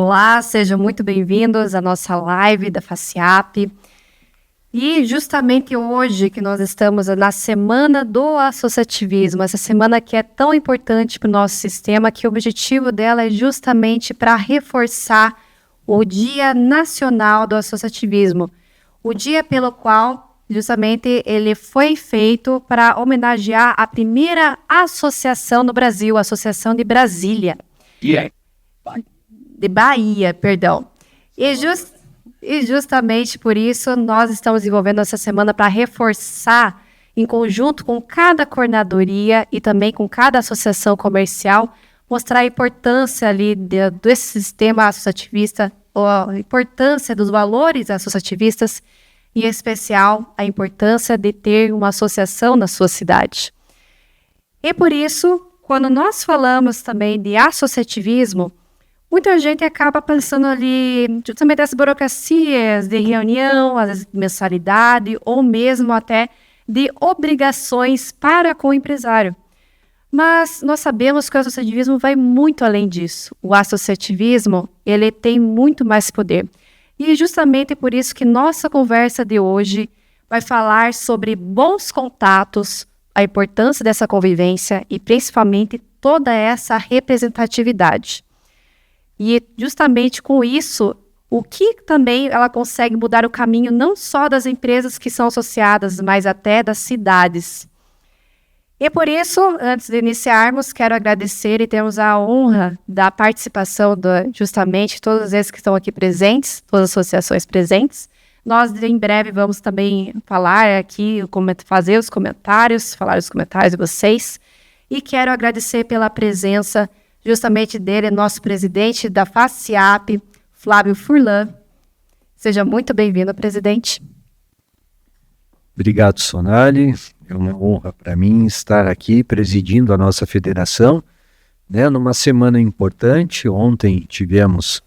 Olá, sejam muito bem-vindos à nossa live da FACIAP. E justamente hoje que nós estamos na Semana do Associativismo, essa semana que é tão importante para o nosso sistema, que o objetivo dela é justamente para reforçar o Dia Nacional do Associativismo, o dia pelo qual justamente ele foi feito para homenagear a primeira associação no Brasil, a Associação de Brasília. De Bahia, perdão. E justamente por isso nós estamos desenvolvendo essa semana para reforçar, em conjunto com cada coordenadoria e também com cada associação comercial, mostrar a importância ali desse sistema associativista, a importância dos valores associativistas, e em especial a importância de ter uma associação na sua cidade. E por isso, quando nós falamos também de associativismo, muita gente acaba pensando ali justamente das burocracias de reunião, às mensalidade ou mesmo até de obrigações para com o empresário. Mas nós sabemos que o associativismo vai muito além disso. O associativismo, ele tem muito mais poder. E é justamente por isso que nossa conversa de hoje vai falar sobre bons contatos, a importância dessa convivência e principalmente toda essa representatividade. E justamente com isso, o que também ela consegue mudar o caminho não só das empresas que são associadas, mas até das cidades. E por isso, antes de iniciarmos, quero agradecer e temos a honra da participação justamente todos esses que estão aqui presentes, todas as associações presentes. Nós, em breve, vamos também falar aqui, fazer os comentários, falar os comentários de vocês. E quero agradecer pela presença justamente dele, nosso presidente da FACIAP, Flávio Furlan. Seja muito bem-vindo, presidente. Obrigado, Sonali. É uma honra para mim estar aqui presidindo a nossa federação, né, numa semana importante. Ontem tivemos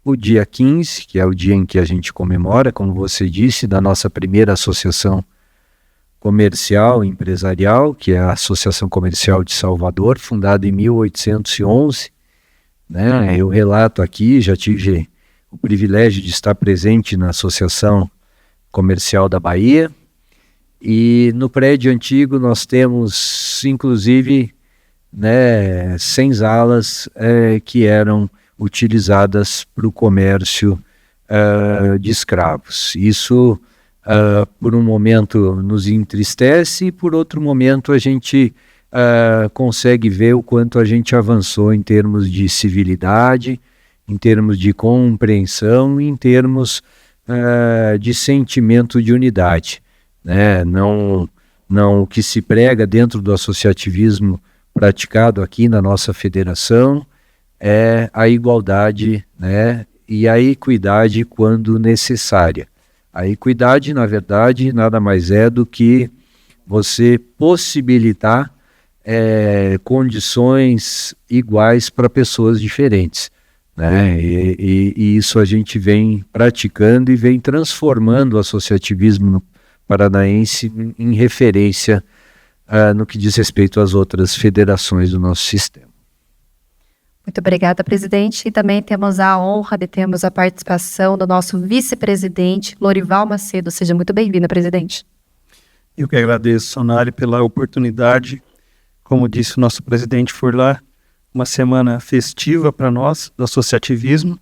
o dia 15, que é o dia em que a gente comemora, como você disse, da nossa primeira associação comercial e empresarial, que é a Associação Comercial de Salvador, fundada em 1811. Né? Eu relato aqui, já tive o privilégio de estar presente na Associação Comercial da Bahia, e no prédio antigo nós temos, inclusive, 100 alas que eram utilizadas para o comércio de escravos. Isso, por um momento, nos entristece, e por outro momento a gente consegue ver o quanto a gente avançou em termos de civilidade, em termos de compreensão, em termos de sentimento de unidade. Né? Não o que se prega dentro do associativismo praticado aqui na nossa federação é a igualdade, né? E a equidade quando necessária. A equidade, na verdade, nada mais é do que você possibilitar condições iguais para pessoas diferentes. Né? E isso a gente vem praticando e vem transformando o associativismo paranaense em referência no que diz respeito às outras federações do nosso sistema. Muito obrigada, presidente. E também temos a honra de termos a participação do nosso vice-presidente, Lorival Macedo. Seja muito bem-vindo, presidente. Eu que agradeço, Sonali, pela oportunidade. Como disse o nosso presidente Furlan, uma semana festiva para nós, do associativismo,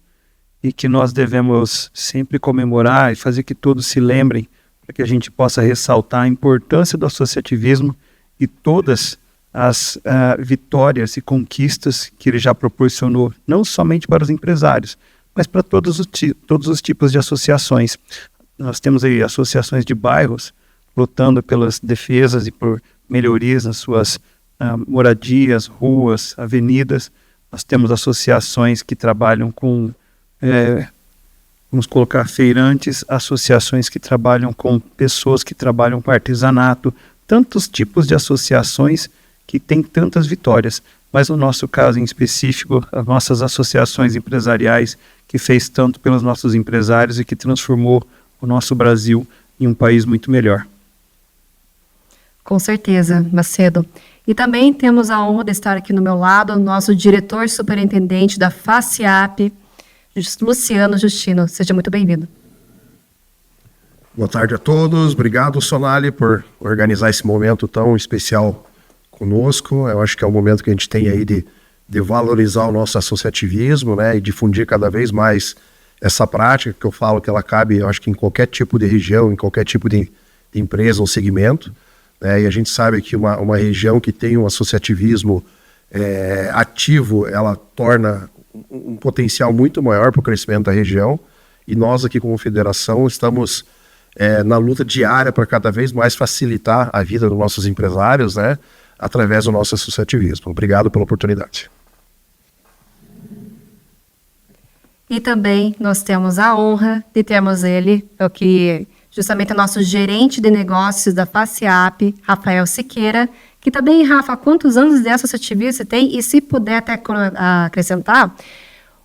e que nós devemos sempre comemorar e fazer que todos se lembrem, para que a gente possa ressaltar a importância do associativismo e todas as vitórias e conquistas que ele já proporcionou, não somente para os empresários, mas para todos os tipos de associações. Nós temos aí associações de bairros lutando pelas defesas e por melhorias nas suas moradias, ruas, avenidas. Nós temos associações que trabalham com, vamos colocar, feirantes, associações que trabalham com pessoas que trabalham com artesanato, tantos tipos de associações que têm tantas vitórias. Mas no nosso caso em específico, as nossas associações empresariais, que fez tanto pelos nossos empresários e que transformou o nosso Brasil em um país muito melhor. Com certeza, Macedo. E também temos a honra de estar aqui no meu lado o nosso diretor superintendente da FACIAP, Luciano Justino. Seja muito bem-vindo. Boa tarde a todos. Obrigado, Sonali, por organizar esse momento tão especial conosco. Eu acho que é um momento que a gente tem aí de valorizar o nosso associativismo, né, e difundir cada vez mais essa prática, que eu falo que ela cabe, eu acho que em qualquer tipo de região, em qualquer tipo de empresa ou segmento, né, e a gente sabe que uma região que tem um associativismo ativo, ela torna um potencial muito maior para o crescimento da região, e nós aqui como federação estamos na luta diária para cada vez mais facilitar a vida dos nossos empresários, né, através do nosso associativismo. Obrigado pela oportunidade. E também nós temos a honra de termos ele, que justamente é o nosso gerente de negócios da FACIAP, Rafael Siqueira, que também, Rafa, quantos anos de associativismo você tem? E se puder até acrescentar,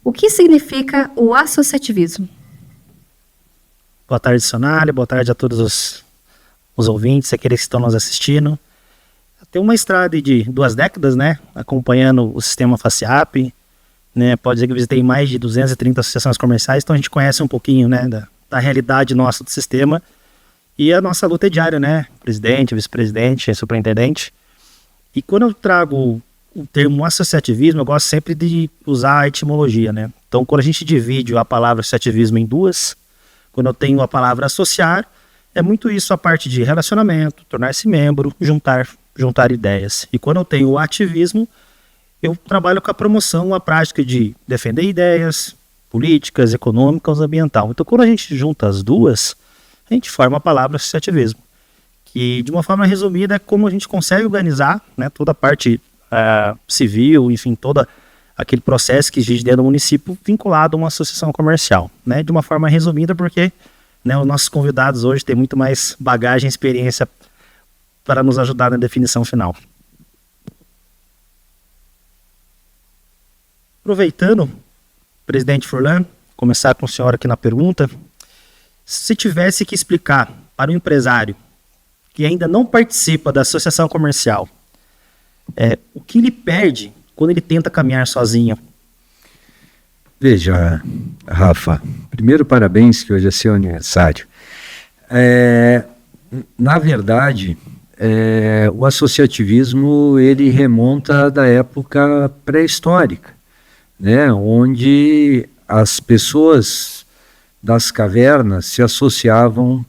o que significa o associativismo? Boa tarde, Sonali. Boa tarde a todos os ouvintes, aqueles que estão nos assistindo. Tem uma estrada de 2 décadas, né, acompanhando o sistema FACIAP, né, pode dizer que eu visitei mais de 230 associações comerciais, então a gente conhece um pouquinho, né, da realidade nossa do sistema, e a nossa luta é diária, né, presidente, vice-presidente, superintendente. E quando eu trago o termo associativismo, eu gosto sempre de usar a etimologia, né. Então, quando a gente divide a palavra associativismo em duas, quando eu tenho a palavra associar, é muito isso, a parte de relacionamento, tornar-se membro, juntar ideias. E quando eu tenho o ativismo, eu trabalho com a promoção, a prática de defender ideias políticas, econômicas, ambiental. Então, quando a gente junta as duas, a gente forma a palavra associativismo, que, de uma forma resumida, é como a gente consegue organizar, né, toda a parte civil, enfim, todo aquele processo que existe dentro do município vinculado a uma associação comercial, né, de uma forma resumida, porque, né, os nossos convidados hoje têm muito mais bagagem e experiência para nos ajudar na definição final. Aproveitando, presidente Furlan, começar com o senhor aqui na pergunta, se tivesse que explicar para o empresário que ainda não participa da associação comercial, o que ele perde quando ele tenta caminhar sozinho? Veja, Rafa, primeiro parabéns, que hoje é seu aniversário. Na verdade, o associativismo ele remonta da época pré-histórica, né, onde as pessoas das cavernas se associavam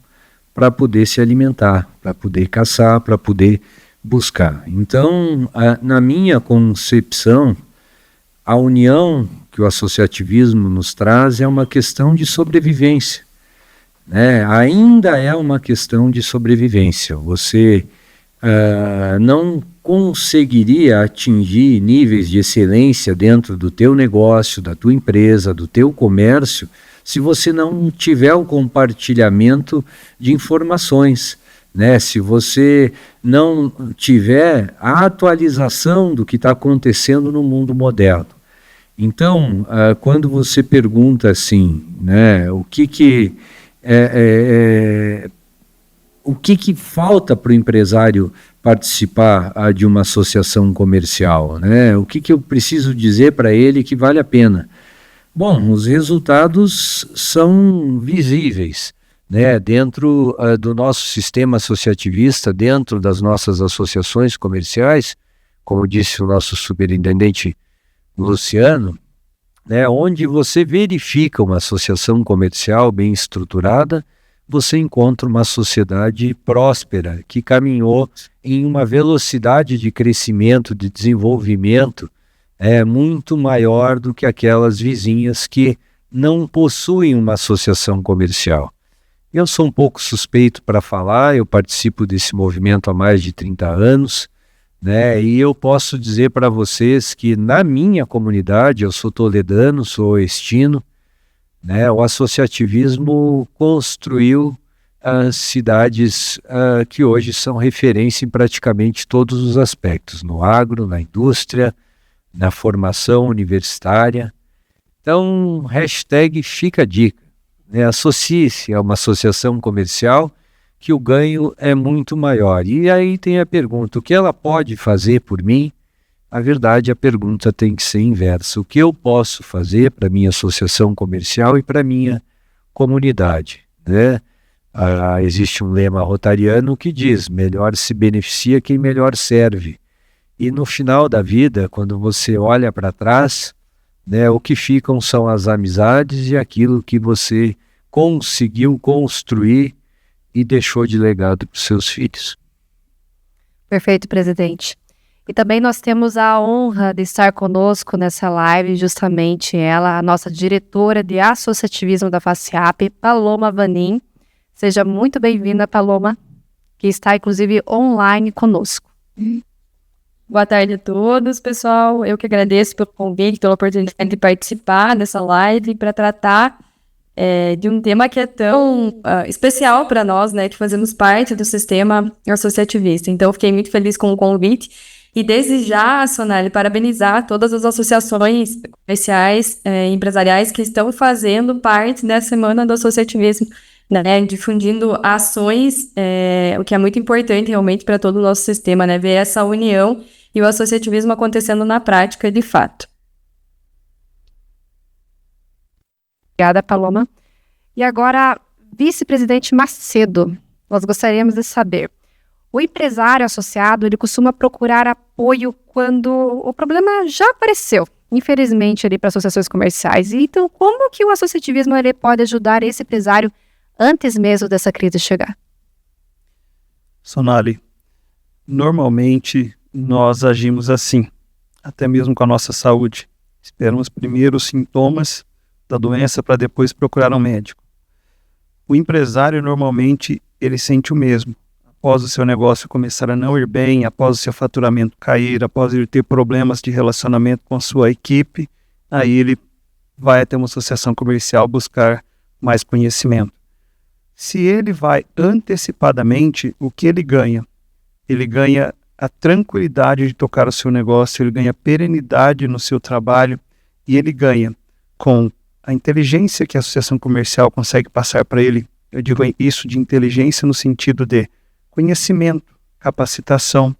para poder se alimentar, para poder caçar, para poder buscar. Então, na minha concepção, a união que o associativismo nos traz é uma questão de sobrevivência, né? Ainda é uma questão de sobrevivência. Você não conseguiria atingir níveis de excelência dentro do teu negócio, da tua empresa, do teu comércio, se você não tiver o compartilhamento de informações, né? Se você não tiver a atualização do que está acontecendo no mundo moderno. Então, quando você pergunta assim, né, o que falta para o empresário participar de uma associação comercial, né? O que eu preciso dizer para ele que vale a pena? Bom, os resultados são visíveis, né? Dentro do nosso sistema associativista, dentro das nossas associações comerciais, como disse o nosso superintendente Luciano, né? Onde você verifica uma associação comercial bem estruturada, você encontra uma sociedade próspera, que caminhou em uma velocidade de crescimento, de desenvolvimento, muito maior do que aquelas vizinhas que não possuem uma associação comercial. Eu sou um pouco suspeito para falar, eu participo desse movimento há mais de 30 anos, né? E eu posso dizer para vocês que na minha comunidade, eu sou toledano, sou oestino, né, o associativismo construiu cidades que hoje são referência em praticamente todos os aspectos, no agro, na indústria, na formação universitária. Então, #fica a dica, né, associe-se a uma associação comercial que o ganho é muito maior. E aí tem a pergunta, o que ela pode fazer por mim? A verdade, a pergunta tem que ser inversa. O que eu posso fazer para a minha associação comercial e para a minha comunidade, né? Existe um lema rotariano que diz, melhor se beneficia quem melhor serve. E no final da vida, quando você olha para trás, né, o que ficam são as amizades e aquilo que você conseguiu construir e deixou de legado para os seus filhos. Perfeito, presidente. E também nós temos a honra de estar conosco nessa live, justamente ela, a nossa diretora de associativismo da FACIAP, Paloma Vanin. Seja muito bem-vinda, Paloma, que está inclusive online conosco. Boa tarde a todos, pessoal. Eu que agradeço pelo convite, pela oportunidade de participar dessa live para tratar de um tema que é tão especial para nós, né, que fazemos parte do sistema associativista. Então, eu fiquei muito feliz com o convite e desde já, Sonali, parabenizar todas as associações comerciais e empresariais que estão fazendo parte da Semana do Associativismo, né, difundindo ações, o que é muito importante realmente para todo o nosso sistema, né, ver essa união e o associativismo acontecendo na prática de fato. Obrigada, Paloma. E agora, vice-presidente Macedo, nós gostaríamos de saber, o empresário associado, ele costuma procurar apoio quando o problema já apareceu, infelizmente, ali para associações comerciais. Então, como que o associativismo ele pode ajudar esse empresário antes mesmo dessa crise chegar? Sonali, normalmente nós agimos assim, até mesmo com a nossa saúde. Esperamos primeiro os sintomas da doença para depois procurar um médico. O empresário normalmente ele sente o mesmo. Após o seu negócio começar a não ir bem, após o seu faturamento cair, após ele ter problemas de relacionamento com a sua equipe, aí ele vai até uma associação comercial buscar mais conhecimento. Se ele vai antecipadamente, o que ele ganha? Ele ganha a tranquilidade de tocar o seu negócio, ele ganha perenidade no seu trabalho e ele ganha com a inteligência que a associação comercial consegue passar para ele. Eu digo isso de inteligência no sentido de conhecimento, capacitação,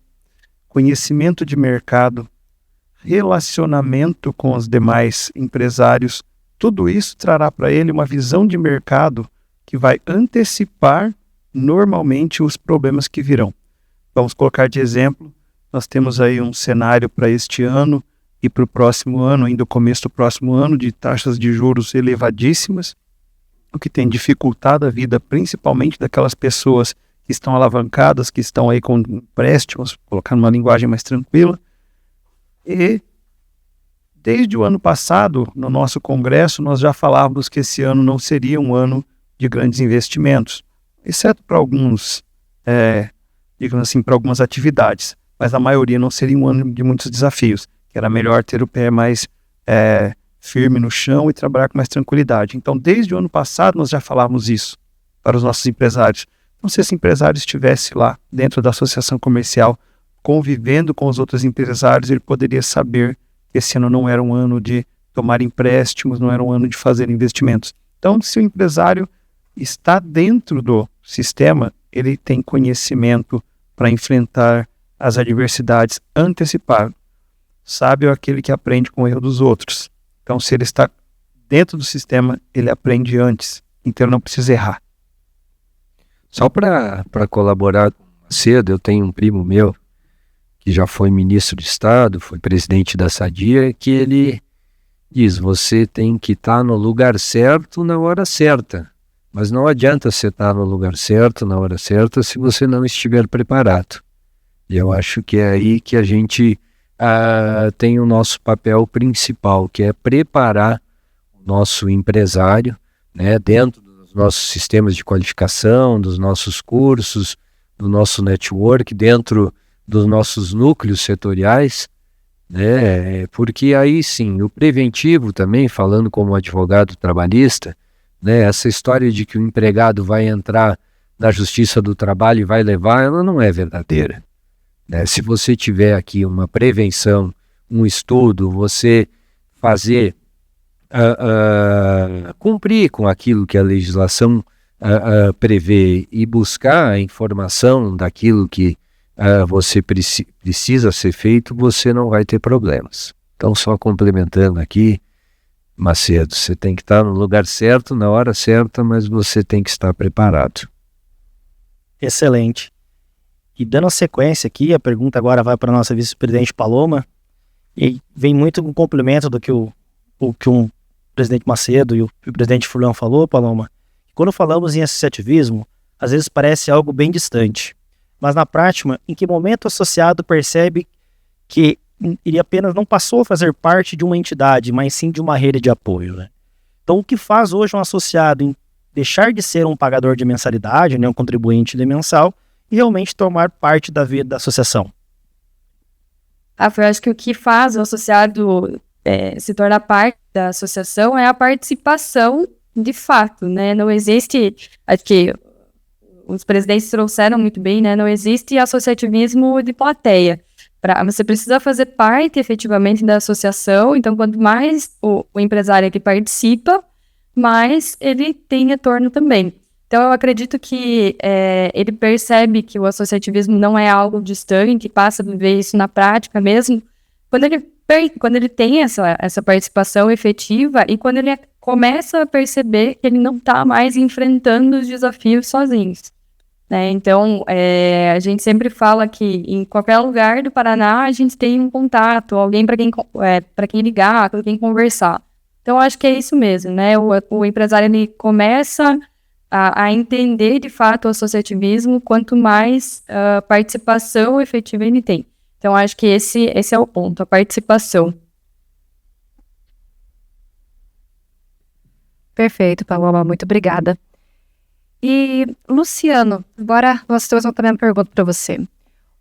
conhecimento de mercado, relacionamento com os demais empresários. Tudo isso trará para ele uma visão de mercado que vai antecipar normalmente os problemas que virão. Vamos colocar de exemplo, nós temos aí um cenário para este ano e para o próximo ano, ainda o começo do próximo ano, de taxas de juros elevadíssimas, o que tem dificultado a vida principalmente daquelas pessoas que estão alavancadas, que estão aí com empréstimos, colocar numa linguagem mais tranquila. E desde o ano passado, no nosso congresso, nós já falávamos que esse ano não seria um ano de grandes investimentos, exceto para alguns, digamos assim, para algumas atividades, mas a maioria não seria um ano de muitos desafios, que era melhor ter o pé mais firme no chão e trabalhar com mais tranquilidade. Então, desde o ano passado, nós já falávamos isso para os nossos empresários. Então, se esse empresário estivesse lá dentro da associação comercial, convivendo com os outros empresários, ele poderia saber que esse ano não era um ano de tomar empréstimos, não era um ano de fazer investimentos. Então, se o empresário está dentro do sistema, ele tem conhecimento para enfrentar as adversidades, antecipar. Sábio é aquele que aprende com o erro dos outros. Então, se ele está dentro do sistema, ele aprende antes. Então, não precisa errar. Só para colaborar cedo, eu tenho um primo meu que já foi ministro de Estado, foi presidente da Sadia, que ele diz, você tem que estar no lugar certo na hora certa. Mas não adianta você estar no lugar certo na hora certa se você não estiver preparado. E eu acho que é aí que a gente tem o nosso papel principal, que é preparar o nosso empresário, né, dentro dos nossos sistemas de qualificação, dos nossos cursos, do nosso network, dentro dos nossos núcleos setoriais, né, porque aí sim, o preventivo também, falando como advogado trabalhista, né, essa história de que o empregado vai entrar na Justiça do Trabalho e vai levar, ela não é verdadeira. Né? Se você tiver aqui uma prevenção, um estudo, você fazer cumprir com aquilo que a legislação prever e buscar a informação daquilo que você precisa ser feito, você não vai ter problemas. Então, só complementando aqui, Macedo, você tem que estar no lugar certo, na hora certa, mas você tem que estar preparado. Excelente. E dando sequência aqui, a pergunta agora vai para a nossa vice-presidente Paloma, e vem muito com complemento do que o presidente Macedo e o presidente Furlan falou, Paloma. Quando falamos em associativismo, às vezes parece algo bem distante. Mas na prática, em que momento o associado percebe que ele apenas não passou a fazer parte de uma entidade, mas sim de uma rede de apoio, né? Então, o que faz hoje um associado em deixar de ser um pagador de mensalidade, né, um contribuinte de mensal, e realmente tomar parte da vida da associação? Eu acho que o que faz o associado se tornar parte da associação é a participação de fato, né? Não existe, acho que os presidentes trouxeram muito bem, né? Não existe associativismo de plateia. Você precisa fazer parte efetivamente da associação, então quanto mais o empresário que participa, mais ele tem retorno também. Então eu acredito que ele percebe que o associativismo não é algo distante, passa a viver isso na prática mesmo, quando ele tem essa participação efetiva e quando ele começa a perceber que ele não está mais enfrentando os desafios sozinhos. Né? Então, a gente sempre fala que em qualquer lugar do Paraná a gente tem um contato, alguém para quem ligar, para quem conversar. Então, acho que é isso mesmo, né? O empresário ele começa a entender de fato o associativismo quanto mais participação efetiva ele tem. Então, acho que esse é o ponto, a participação. Perfeito, Paloma, muito obrigada. E, Luciano, agora nós temos também uma pergunta para você.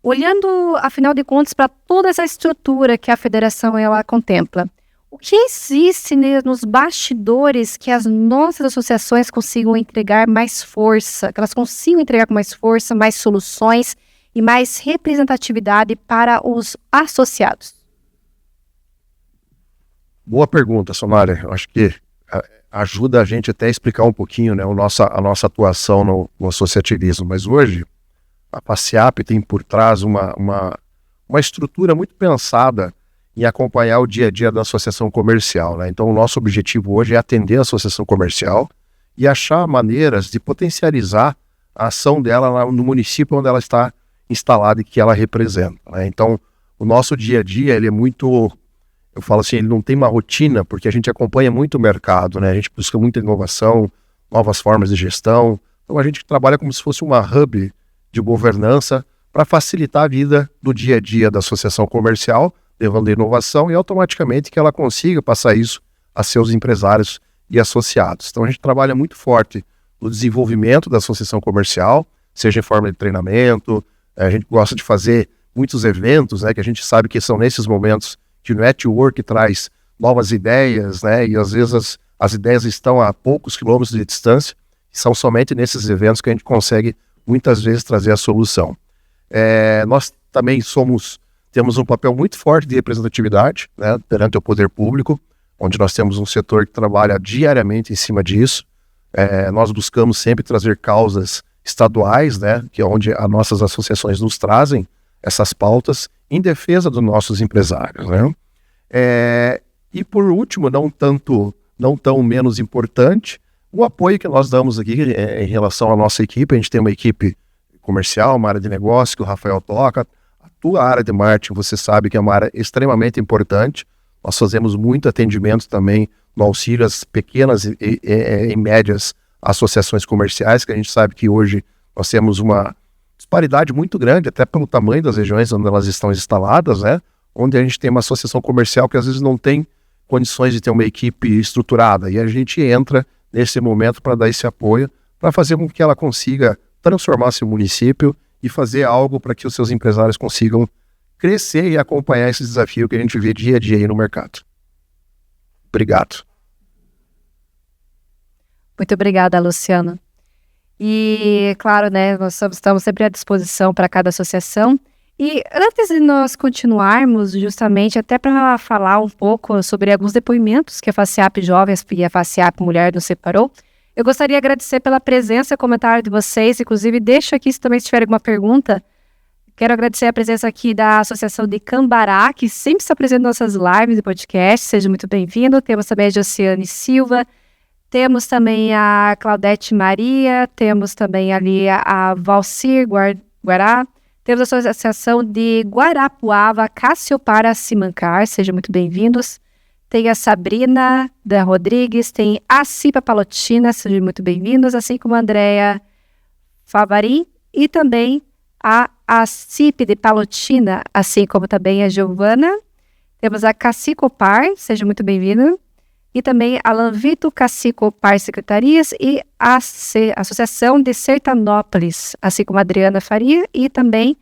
Olhando, afinal de contas, para toda essa estrutura que a federação ela contempla, o que existe nos bastidores que as nossas associações consigam entregar mais força, que elas consigam entregar com mais força, mais soluções e mais representatividade para os associados? Boa pergunta, Somália. Eu acho que ajuda a gente até a explicar um pouquinho, né, a nossa atuação no associativismo. Mas hoje, a FACIAP tem por trás uma estrutura muito pensada em acompanhar o dia a dia da associação comercial, né? Então, o nosso objetivo hoje é atender a associação comercial e achar maneiras de potencializar a ação dela lá no município onde ela está instalada e que ela representa, né? Então, o nosso dia a dia, ele é muito... Eu falo assim, ele não tem uma rotina, porque a gente acompanha muito o mercado, né? A gente busca muita inovação, novas formas de gestão. Então a gente trabalha como se fosse uma hub de governança para facilitar a vida do dia a dia da associação comercial, levando a inovação e automaticamente que ela consiga passar isso a seus empresários e associados. Então a gente trabalha muito forte no desenvolvimento da associação comercial, seja em forma de treinamento, a gente gosta de fazer muitos eventos, né? Que a gente sabe que são nesses momentos que o network traz novas ideias, né? E às vezes as ideias estão a poucos quilômetros de distância, e são somente nesses eventos que a gente consegue muitas vezes trazer a solução. Nós também temos um papel muito forte de representatividade, né, perante o poder público, onde nós temos um setor que trabalha diariamente em cima disso. Nós buscamos sempre trazer causas estaduais, né, que é onde as nossas associações nos trazem essas pautas em defesa dos nossos empresários, né? E por último, não tão menos importante, o apoio que nós damos aqui em relação à nossa equipe. A gente tem uma equipe comercial, uma área de negócio, que o Rafael toca. A tua área de marketing, você sabe que é uma área extremamente importante. Nós fazemos muito atendimento também no auxílio às pequenas e médias associações comerciais, que a gente sabe que hoje nós temos uma disparidade muito grande, até pelo tamanho das regiões onde elas estão instaladas, né? Onde a gente tem uma associação comercial que às vezes não tem condições de ter uma equipe estruturada, e a gente entra nesse momento para dar esse apoio, para fazer com que ela consiga transformar seu município e fazer algo para que os seus empresários consigam crescer e acompanhar esse desafio que a gente vê dia a dia aí no mercado. Obrigado. Muito obrigada, Luciano. E, claro, né, nós estamos sempre à disposição para cada associação. E antes de nós continuarmos, justamente até para falar um pouco sobre alguns depoimentos que a FACIAP Jovens e a FACIAP Mulher nos separou, Eu gostaria de agradecer pela presença e comentário de vocês. Inclusive, deixo aqui se também tiver alguma pergunta. Quero agradecer a presença aqui da Associação de Cambará, que sempre está presente nas nossas lives e podcasts. Seja muito bem-vindo. Temos também a Josiane Silva. Temos também a Claudete Maria. Temos também ali a Valcir Guará. Temos a Associação de Guarapuava, Cassiopara Simancar. Sejam muito bem-vindos. Tem a Sabrina da Rodrigues, tem a Cipa Palotina, sejam muito bem-vindos, assim como a Andrea Favarin e também a Cip de Palotina, assim como também a Giovana. Temos a Cacicopar, seja muito bem-vindo. E também a Lanvito Cacicopar Secretarias e a Associação de Sertanópolis, assim como a Adriana Faria e também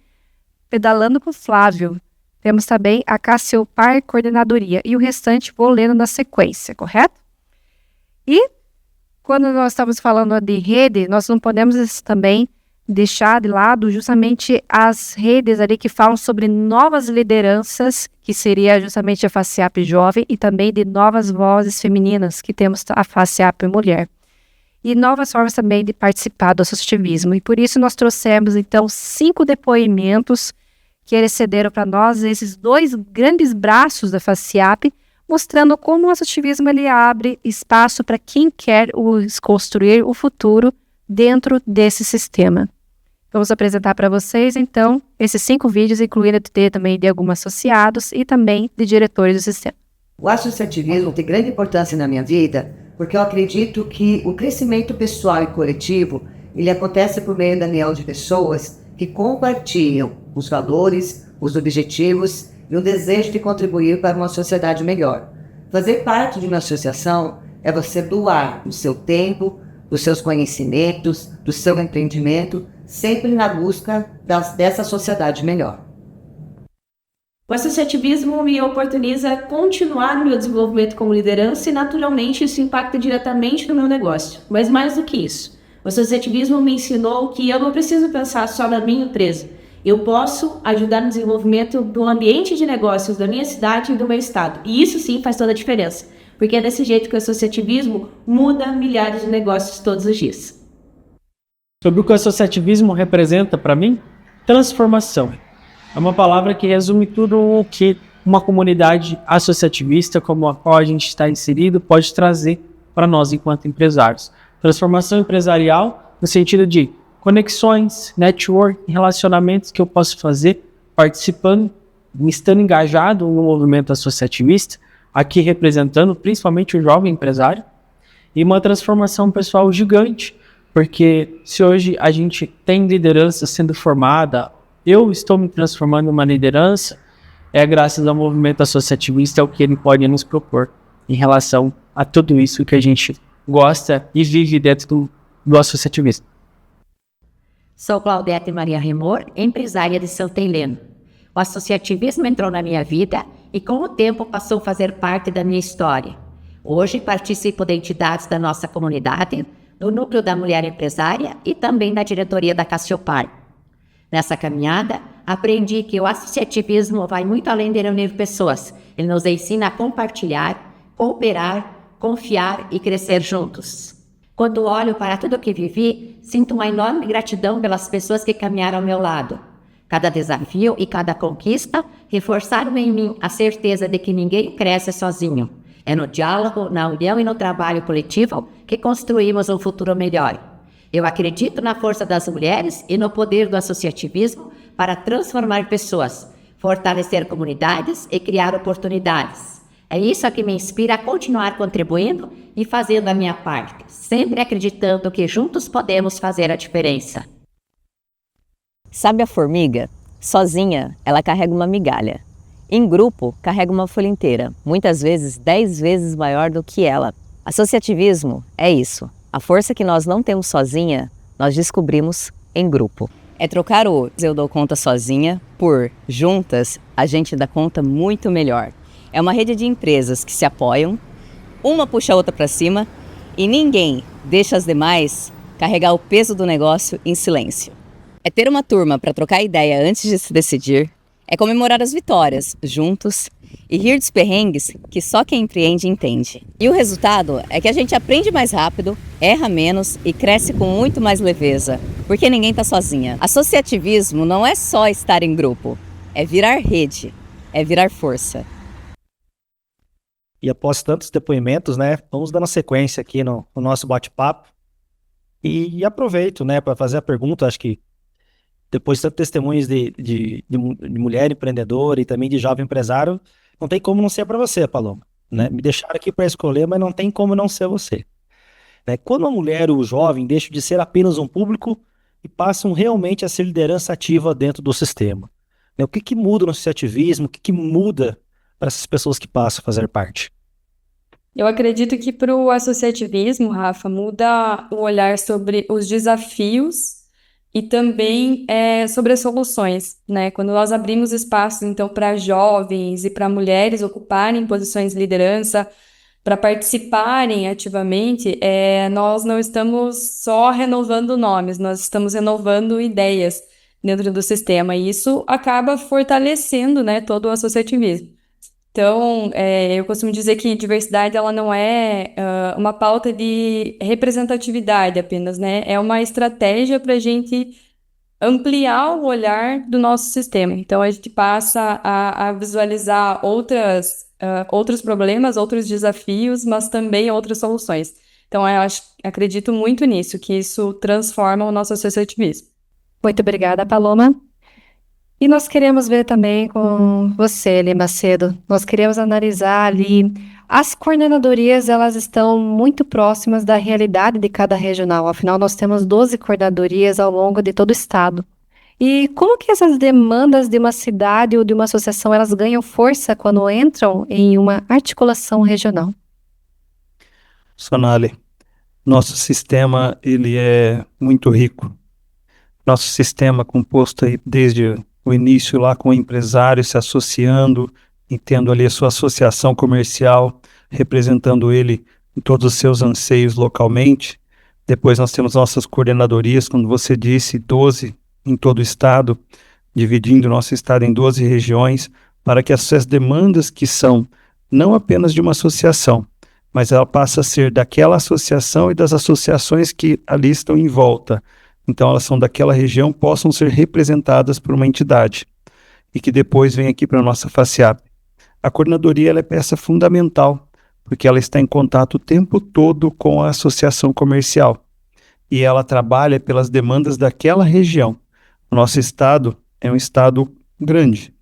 Pedalando com o Flávio. Temos também a Cassiopar Coordenadoria e o restante vou lendo na sequência, correto? E quando nós estamos falando de rede, nós não podemos também deixar de lado justamente as redes ali que falam sobre novas lideranças, que seria justamente a FACEAP Jovem e também de novas vozes femininas, que temos a FACEAP Mulher. E novas formas também de participar do associativismo. E por isso nós trouxemos então 5 depoimentos que eles cederam para nós, esses 2 grandes braços da FACEAP, mostrando como o associativismo ele abre espaço para quem quer construir o futuro dentro desse sistema. Vamos apresentar para vocês, então, esses 5 vídeos, incluindo também de alguns associados e também de diretores do sistema. O associativismo tem grande importância na minha vida, porque eu acredito que o crescimento pessoal e coletivo, ele acontece por meio da união de pessoas que compartilham os valores, os objetivos e o desejo de contribuir para uma sociedade melhor. Fazer parte de uma associação é você doar o seu tempo, os seus conhecimentos, do seu empreendimento, sempre na busca dessa sociedade melhor. O associativismo me oportuniza continuar no meu desenvolvimento como liderança e, naturalmente, isso impacta diretamente no meu negócio. Mas mais do que isso, o associativismo me ensinou que eu não preciso pensar só na minha empresa. Eu posso ajudar no desenvolvimento do ambiente de negócios da minha cidade e do meu estado. E isso sim faz toda a diferença, porque é desse jeito que o associativismo muda milhares de negócios todos os dias. Sobre o que o associativismo representa para mim? Transformação. É uma palavra que resume tudo o que uma comunidade associativista como a qual a gente está inserido pode trazer para nós enquanto empresários. Transformação empresarial no sentido de conexões, network, relacionamentos que eu posso fazer participando, estando engajado no movimento associativista, aqui representando principalmente o jovem empresário, e uma transformação pessoal gigante, porque se hoje a gente tem liderança sendo formada, eu estou me transformando em uma liderança, é graças ao movimento associativista, é o que ele pode nos propor em relação a tudo isso que a gente gosta e vive dentro do associativismo. Sou Claudete Maria Remor, empresária de Santa Helena. O associativismo entrou na minha vida e com o tempo passou a fazer parte da minha história. Hoje participo de entidades da nossa comunidade, no núcleo da mulher empresária e também da diretoria da Cassiopar. Nessa caminhada, aprendi que o associativismo vai muito além de reunir pessoas. Ele nos ensina a compartilhar, cooperar, confiar e crescer juntos. Quando olho para tudo o que vivi, sinto uma enorme gratidão pelas pessoas que caminharam ao meu lado. Cada desafio e cada conquista reforçaram em mim a certeza de que ninguém cresce sozinho. É no diálogo, na união e no trabalho coletivo que construímos um futuro melhor. Eu acredito na força das mulheres e no poder do associativismo para transformar pessoas, fortalecer comunidades e criar oportunidades. É isso que me inspira a continuar contribuindo e fazendo a minha parte, sempre acreditando que juntos podemos fazer a diferença. Sabe a formiga? Sozinha, ela carrega uma migalha. Em grupo, carrega uma folha inteira, muitas vezes 10 vezes maior do que ela. Associativismo é isso. A força que nós não temos sozinha, nós descobrimos em grupo. É trocar o eu dou conta sozinha por juntas, a gente dá conta muito melhor. É uma rede de empresas que se apoiam, uma puxa a outra para cima e ninguém deixa as demais carregar o peso do negócio em silêncio. É ter uma turma para trocar ideia antes de se decidir, É comemorar as vitórias, juntos, e rir dos perrengues que só quem empreende entende. E o resultado é que a gente aprende mais rápido, erra menos e cresce com muito mais leveza, porque ninguém tá sozinha. Associativismo não é só estar em grupo, é virar rede, é virar força. E após tantos depoimentos, né, vamos dando sequência aqui no nosso bate-papo. E aproveito, né, para fazer a pergunta. Acho que depois de tantos testemunhos de mulher empreendedora e também de jovem empresário, não tem como não ser para você, Paloma, né? Me deixaram aqui para escolher, mas não tem como não ser você. Né? Quando a mulher ou o jovem deixam de ser apenas um público e passam realmente a ser liderança ativa dentro do sistema. Né? O que muda no associativismo? O que muda para essas pessoas que passam a fazer parte? Eu acredito que para o associativismo, Rafa, muda o olhar sobre os desafios e também sobre as soluções, né? Quando nós abrimos espaços, então, para jovens e para mulheres ocuparem posições de liderança, para participarem ativamente, nós não estamos só renovando nomes, nós estamos renovando ideias dentro do sistema, e isso acaba fortalecendo, né, todo o associativismo. Então, eu costumo dizer que diversidade ela não é uma pauta de representatividade apenas, né? É uma estratégia para a gente ampliar o olhar do nosso sistema. Então, a gente passa a visualizar outros problemas, outros desafios, mas também outras soluções. Então, acredito muito nisso, que isso transforma o nosso associativismo. Muito obrigada, Paloma. E nós queremos ver também com você, Eli Macedo, nós queremos analisar ali, as coordenadorias, elas estão muito próximas da realidade de cada regional, afinal nós temos 12 coordenadorias ao longo de todo o estado. E como que essas demandas de uma cidade ou de uma associação, elas ganham força quando entram em uma articulação regional? Sonali, nosso sistema ele é muito rico. Nosso sistema composto aí desde o início lá com o empresário se associando e tendo ali a sua associação comercial, representando ele em todos os seus anseios localmente. Depois nós temos nossas coordenadorias, como você disse, 12 em todo o estado, dividindo o nosso estado em 12 regiões, para que essas demandas que são não apenas de uma associação, mas ela passa a ser daquela associação e das associações que ali estão em volta. Então elas são daquela região, possam ser representadas por uma entidade e que depois vem aqui para a nossa FACIAP. A coordenadoria ela é peça fundamental, porque ela está em contato o tempo todo com a associação comercial e ela trabalha pelas demandas daquela região. O nosso estado é um estado grande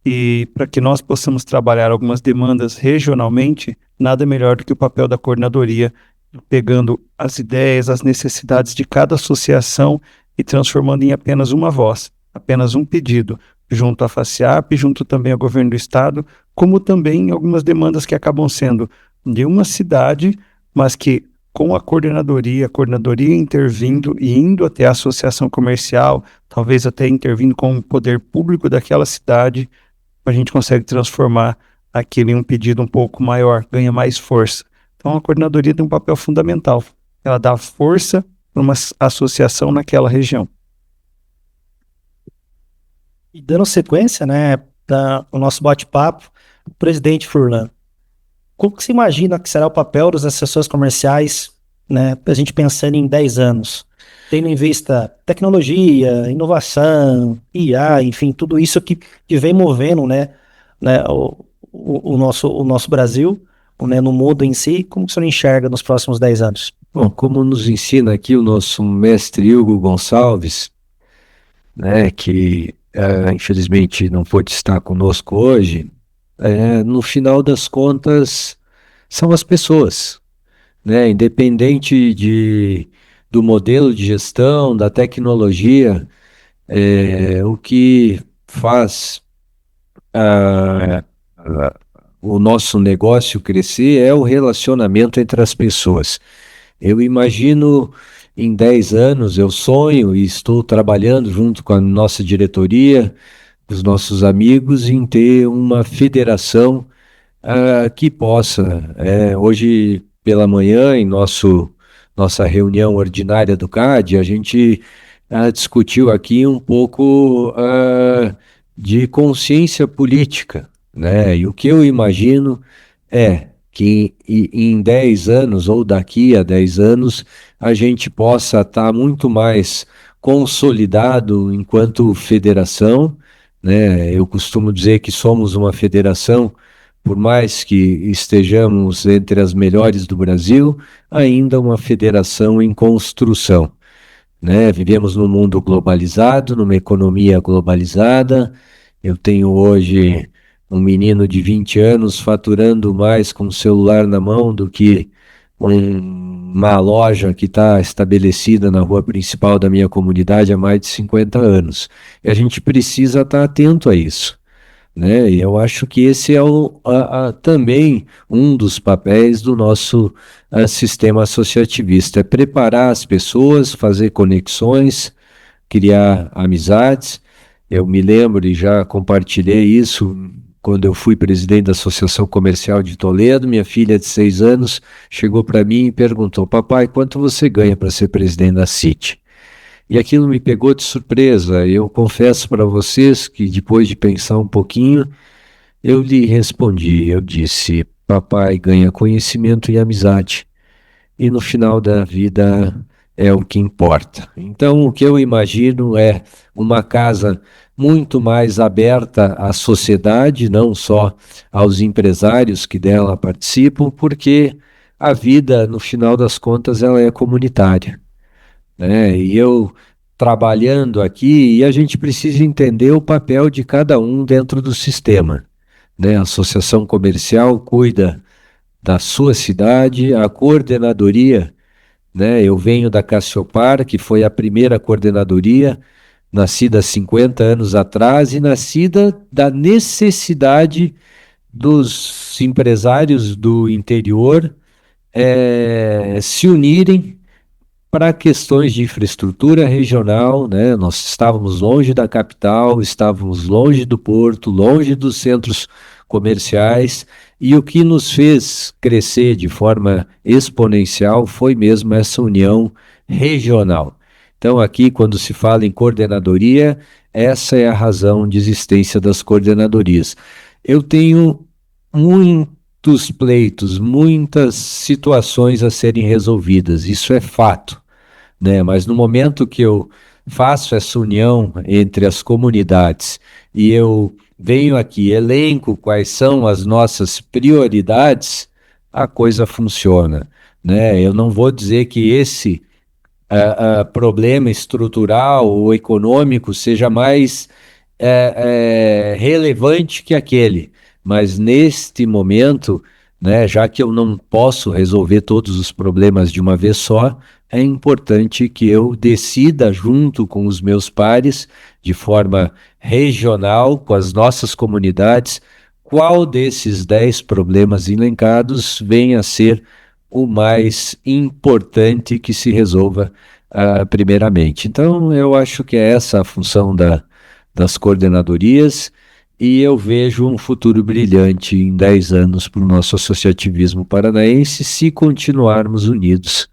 e para que nós possamos trabalhar algumas demandas regionalmente, nada melhor do que o papel da coordenadoria, pegando as ideias, as necessidades de cada associação e transformando em apenas uma voz, apenas um pedido, junto à FACIAP, junto também ao governo do estado, como também algumas demandas que acabam sendo de uma cidade, mas que com a coordenadoria intervindo e indo até a associação comercial, talvez até intervindo com o poder público daquela cidade, a gente consegue transformar aquilo em um pedido um pouco maior, ganha mais força. Então a coordenadoria tem um papel fundamental. Ela dá força para uma associação naquela região. E dando sequência, né, o nosso bate-papo, o presidente Furlan, como que você imagina que será o papel dos assessores comerciais, né, a gente pensando em 10 anos, tendo em vista tecnologia, inovação, IA, enfim, tudo isso que vem movendo, né, o nosso Brasil, né, no mundo em si. Como que o senhor enxerga nos próximos 10 anos? Bom, como nos ensina aqui o nosso mestre Hugo Gonçalves, né, que infelizmente não pôde estar conosco hoje, no final das contas são as pessoas, né, independente do modelo de gestão, da tecnologia, o que faz o nosso negócio crescer é o relacionamento entre as pessoas. Eu imagino em 10 anos, eu sonho e estou trabalhando junto com a nossa diretoria, os nossos amigos, em ter uma federação que possa, hoje pela manhã, em nossa reunião ordinária do CAD, a gente discutiu aqui um pouco de consciência política, né? E o que eu imagino é que em 10 anos ou daqui a 10 anos a gente possa estar muito mais consolidado enquanto federação, né? Eu costumo dizer que somos uma federação, por mais que estejamos entre as melhores do Brasil, ainda uma federação em construção, né? Vivemos num mundo globalizado, numa economia globalizada. Eu tenho hoje um menino de 20 anos faturando mais com o celular na mão do que uma loja que está estabelecida na rua principal da minha comunidade há mais de 50 anos. E a gente precisa estar atento a isso, né? E eu acho que esse é também um dos papéis do nosso sistema associativista, é preparar as pessoas, fazer conexões, criar amizades. Eu me lembro e já compartilhei isso quando eu fui presidente da Associação Comercial de Toledo. Minha filha de 6 anos chegou para mim e perguntou: papai, quanto você ganha para ser presidente da City? E aquilo me pegou de surpresa. Eu confesso para vocês que depois de pensar um pouquinho, eu lhe respondi, eu disse: papai ganha conhecimento e amizade, e no final da vida é o que importa. Então, o que eu imagino é uma casa muito mais aberta à sociedade, não só aos empresários que dela participam, porque a vida, no final das contas, ela é comunitária, né? E eu trabalhando aqui, e a gente precisa entender o papel de cada um dentro do sistema, né? A associação comercial cuida da sua cidade, a coordenadoria, né? Eu venho da Cassiopar, que foi a primeira coordenadoria, nascida há 50 anos atrás e nascida da necessidade dos empresários do interior se unirem para questões de infraestrutura regional, né? Nós estávamos longe da capital, estávamos longe do porto, longe dos centros comerciais, e o que nos fez crescer de forma exponencial foi mesmo essa união regional. Então, aqui, quando se fala em coordenadoria, essa é a razão de existência das coordenadorias. Eu tenho muitos pleitos, muitas situações a serem resolvidas, isso é fato, né? Mas no momento que eu faço essa união entre as comunidades e eu venho aqui, elenco quais são as nossas prioridades, a coisa funciona, né? Eu não vou dizer que esse problema estrutural ou econômico seja mais relevante que aquele, mas neste momento, né, já que eu não posso resolver todos os problemas de uma vez só, é importante que eu decida junto com os meus pares, de forma regional, com as nossas comunidades, qual desses 10 problemas elencados venha a ser o mais importante que se resolva primeiramente. Então, eu acho que é essa a função das coordenadorias, e eu vejo um futuro brilhante em 10 anos para o nosso associativismo paranaense, se continuarmos unidos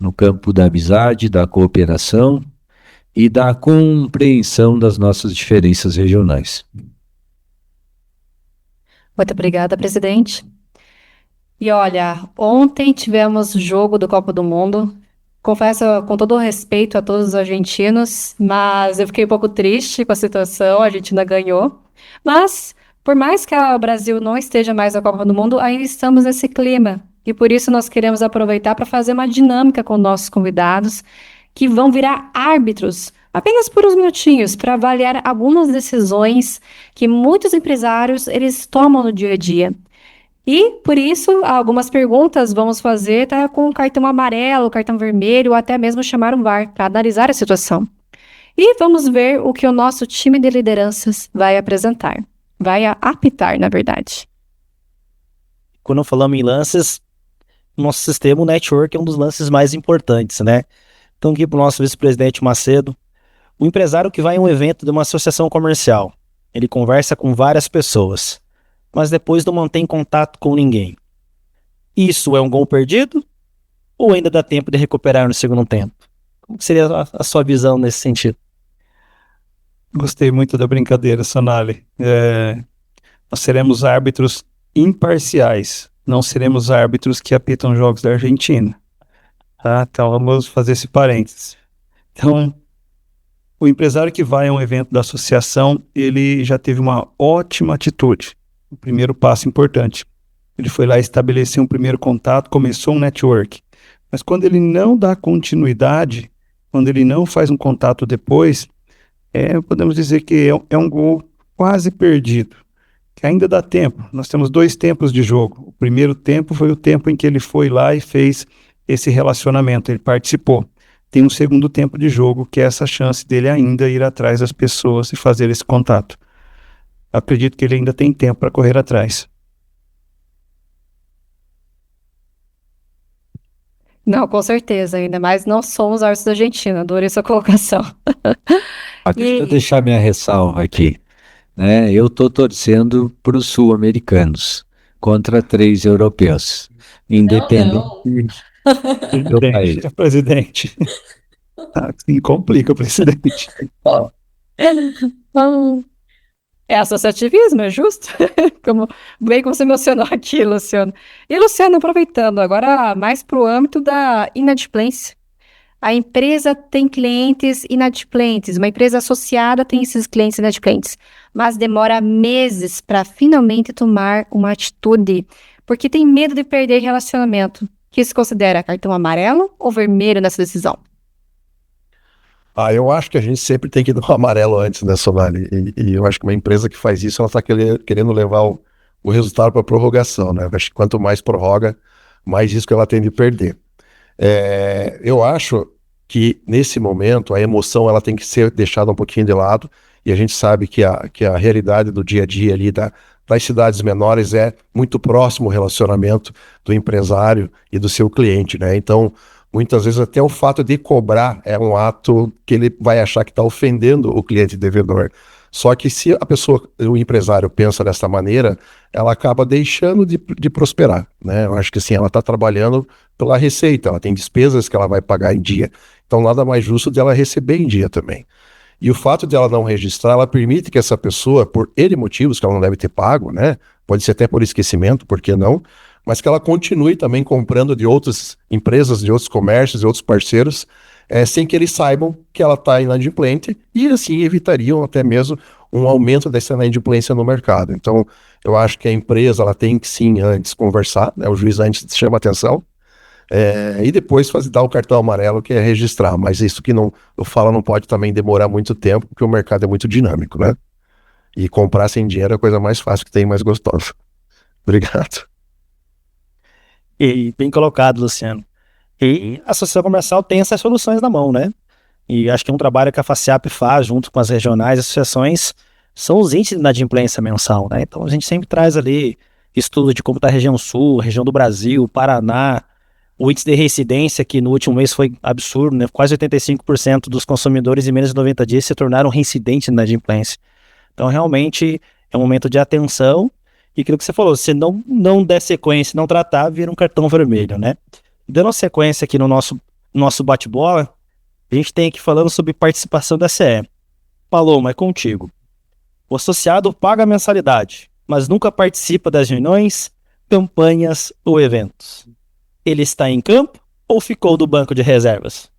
no campo da amizade, da cooperação e da compreensão das nossas diferenças regionais. Muito obrigada, presidente. E olha, ontem tivemos jogo do Copa do Mundo. Confesso com todo o respeito a todos os argentinos, mas eu fiquei um pouco triste com a situação, a Argentina ganhou. Mas, por mais que o Brasil não esteja mais na Copa do Mundo, ainda estamos nesse clima. E por isso nós queremos aproveitar para fazer uma dinâmica com nossos convidados, que vão virar árbitros, apenas por uns minutinhos, para avaliar algumas decisões que muitos empresários eles tomam no dia a dia. E, por isso, algumas perguntas vamos fazer com cartão amarelo, cartão vermelho, ou até mesmo chamar um VAR para analisar a situação. E vamos ver o que o nosso time de lideranças vai apresentar. Vai apitar, na verdade. Quando falamos em lances, nosso sistema, o network, é um dos lances mais importantes, né? Então, aqui para o nosso vice-presidente Macedo, o empresário que vai em um evento de uma associação comercial, ele conversa com várias pessoas, mas depois não mantém contato com ninguém. Isso é um gol perdido? Ou ainda dá tempo de recuperar no segundo tempo? Como seria a sua visão nesse sentido? Gostei muito da brincadeira, Sonali. Nós seremos árbitros imparciais, não seremos árbitros que apitam jogos da Argentina. Tá? Então vamos fazer esse parênteses. Então, o empresário que vai a um evento da associação, ele já teve uma ótima atitude. O primeiro passo importante. Ele foi lá estabelecer um primeiro contato, começou um network. Mas quando ele não dá continuidade, quando ele não faz um contato depois, podemos dizer que é um gol quase perdido. Que ainda dá tempo. Nós temos 2 tempos de jogo. O primeiro tempo foi o tempo em que ele foi lá e fez esse relacionamento, ele participou. Tem um segundo tempo de jogo, que é essa chance dele ainda ir atrás das pessoas e fazer esse contato. Acredito que ele ainda tem tempo para correr atrás. Não, com certeza, ainda mais não somos árbitros da Argentina, adorei sua colocação. Deixa eu deixar minha ressalva aqui. Né? Eu estou torcendo para os sul-americanos contra 3 europeus. Independente do país. Presidente. Assim complica, presidente. É associativismo, é justo? Bem como você mencionou aqui, Luciano. E, Luciano, aproveitando agora mais para o âmbito da inadimplência. A empresa tem clientes inadimplentes, uma empresa associada tem esses clientes inadimplentes, mas demora meses para finalmente tomar uma atitude, porque tem medo de perder relacionamento. O que se considera cartão amarelo ou vermelho nessa decisão? Eu acho que a gente sempre tem que dar um amarelo antes, né, Sonali? E eu acho que uma empresa que faz isso, ela está querendo levar o resultado para a prorrogação, né? Eu acho que quanto mais prorroga, mais risco ela tem de perder. Eu acho que nesse momento a emoção ela tem que ser deixada um pouquinho de lado, e a gente sabe que a realidade do dia a dia ali das cidades menores é muito próximo o relacionamento do empresário e do seu cliente, né? Então, muitas vezes até o fato de cobrar é um ato que ele vai achar que está ofendendo o cliente devedor. Só que se o empresário pensa dessa maneira, ela acaba deixando de prosperar, né? Eu acho que assim, ela está trabalhando pela receita, ela tem despesas que ela vai pagar em dia. Então nada mais justo de ela receber em dia também. E o fato de ela não registrar, ela permite que essa pessoa, por N motivos que ela não deve ter pago, né? Pode ser até por esquecimento, por que não? Mas que ela continue também comprando de outras empresas, de outros comércios, de outros parceiros, sem que eles saibam que ela está inadimplente, e assim evitariam até mesmo um aumento dessa inadimplência no mercado. Então, eu acho que a empresa ela tem que sim antes conversar, né? O juiz antes chama atenção, e depois dar o cartão amarelo, que é registrar. Mas isso que eu falo não pode também demorar muito tempo, porque o mercado é muito dinâmico, né? E comprar sem dinheiro é a coisa mais fácil que tem e mais gostosa. Obrigado. E bem colocado, Luciano. E a associação comercial tem essas soluções na mão, né? E acho que um trabalho que a FACIAP faz junto com as regionais associações são os índices de inadimplência mensal, né? Então a gente sempre traz ali estudo de como está a região sul, região do Brasil, Paraná, o índice de reincidência, que no último mês foi absurdo, né? Quase 85% dos consumidores em menos de 90 dias se tornaram reincidentes na inadimplência. Então realmente é um momento de atenção, e aquilo que você falou, se não der sequência, não tratar, vira um cartão vermelho, né? Dando sequência aqui no nosso bate-bola, a gente tem aqui falando sobre participação da CE. Paloma, é contigo. O associado paga a mensalidade, mas nunca participa das reuniões, campanhas ou eventos. Ele está em campo ou ficou do banco de reservas?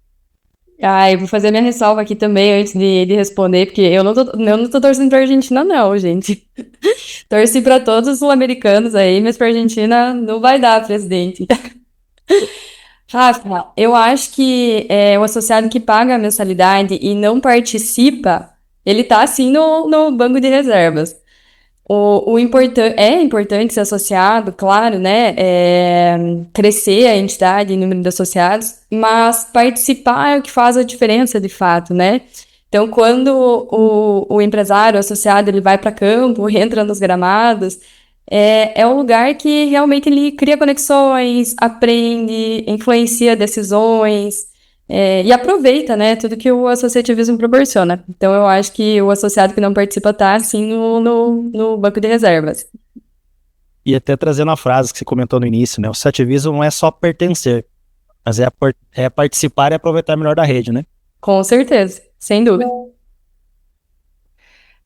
Eu vou fazer minha ressalva aqui também antes de responder, porque eu não tô torcendo pra Argentina, não, gente. Torci pra todos os sul-americanos aí, mas pra Argentina não vai dar, presidente. Rafa, eu acho que o associado que paga a mensalidade e não participa, ele tá assim no banco de reservas. É importante ser associado, claro, né? Crescer a entidade em número de associados, mas participar é o que faz a diferença de fato, né? Então, quando o empresário, o associado, ele vai para campo, entra nos gramados, é um lugar que realmente ele cria conexões, aprende, influencia decisões, e aproveita, né, tudo que o associativismo proporciona. Então, eu acho que o associado que não participa está, assim, no banco de reservas. E até trazendo a frase que você comentou no início, né, o associativismo não é só pertencer, mas é participar e aproveitar melhor da rede, né? Com certeza, sem dúvida.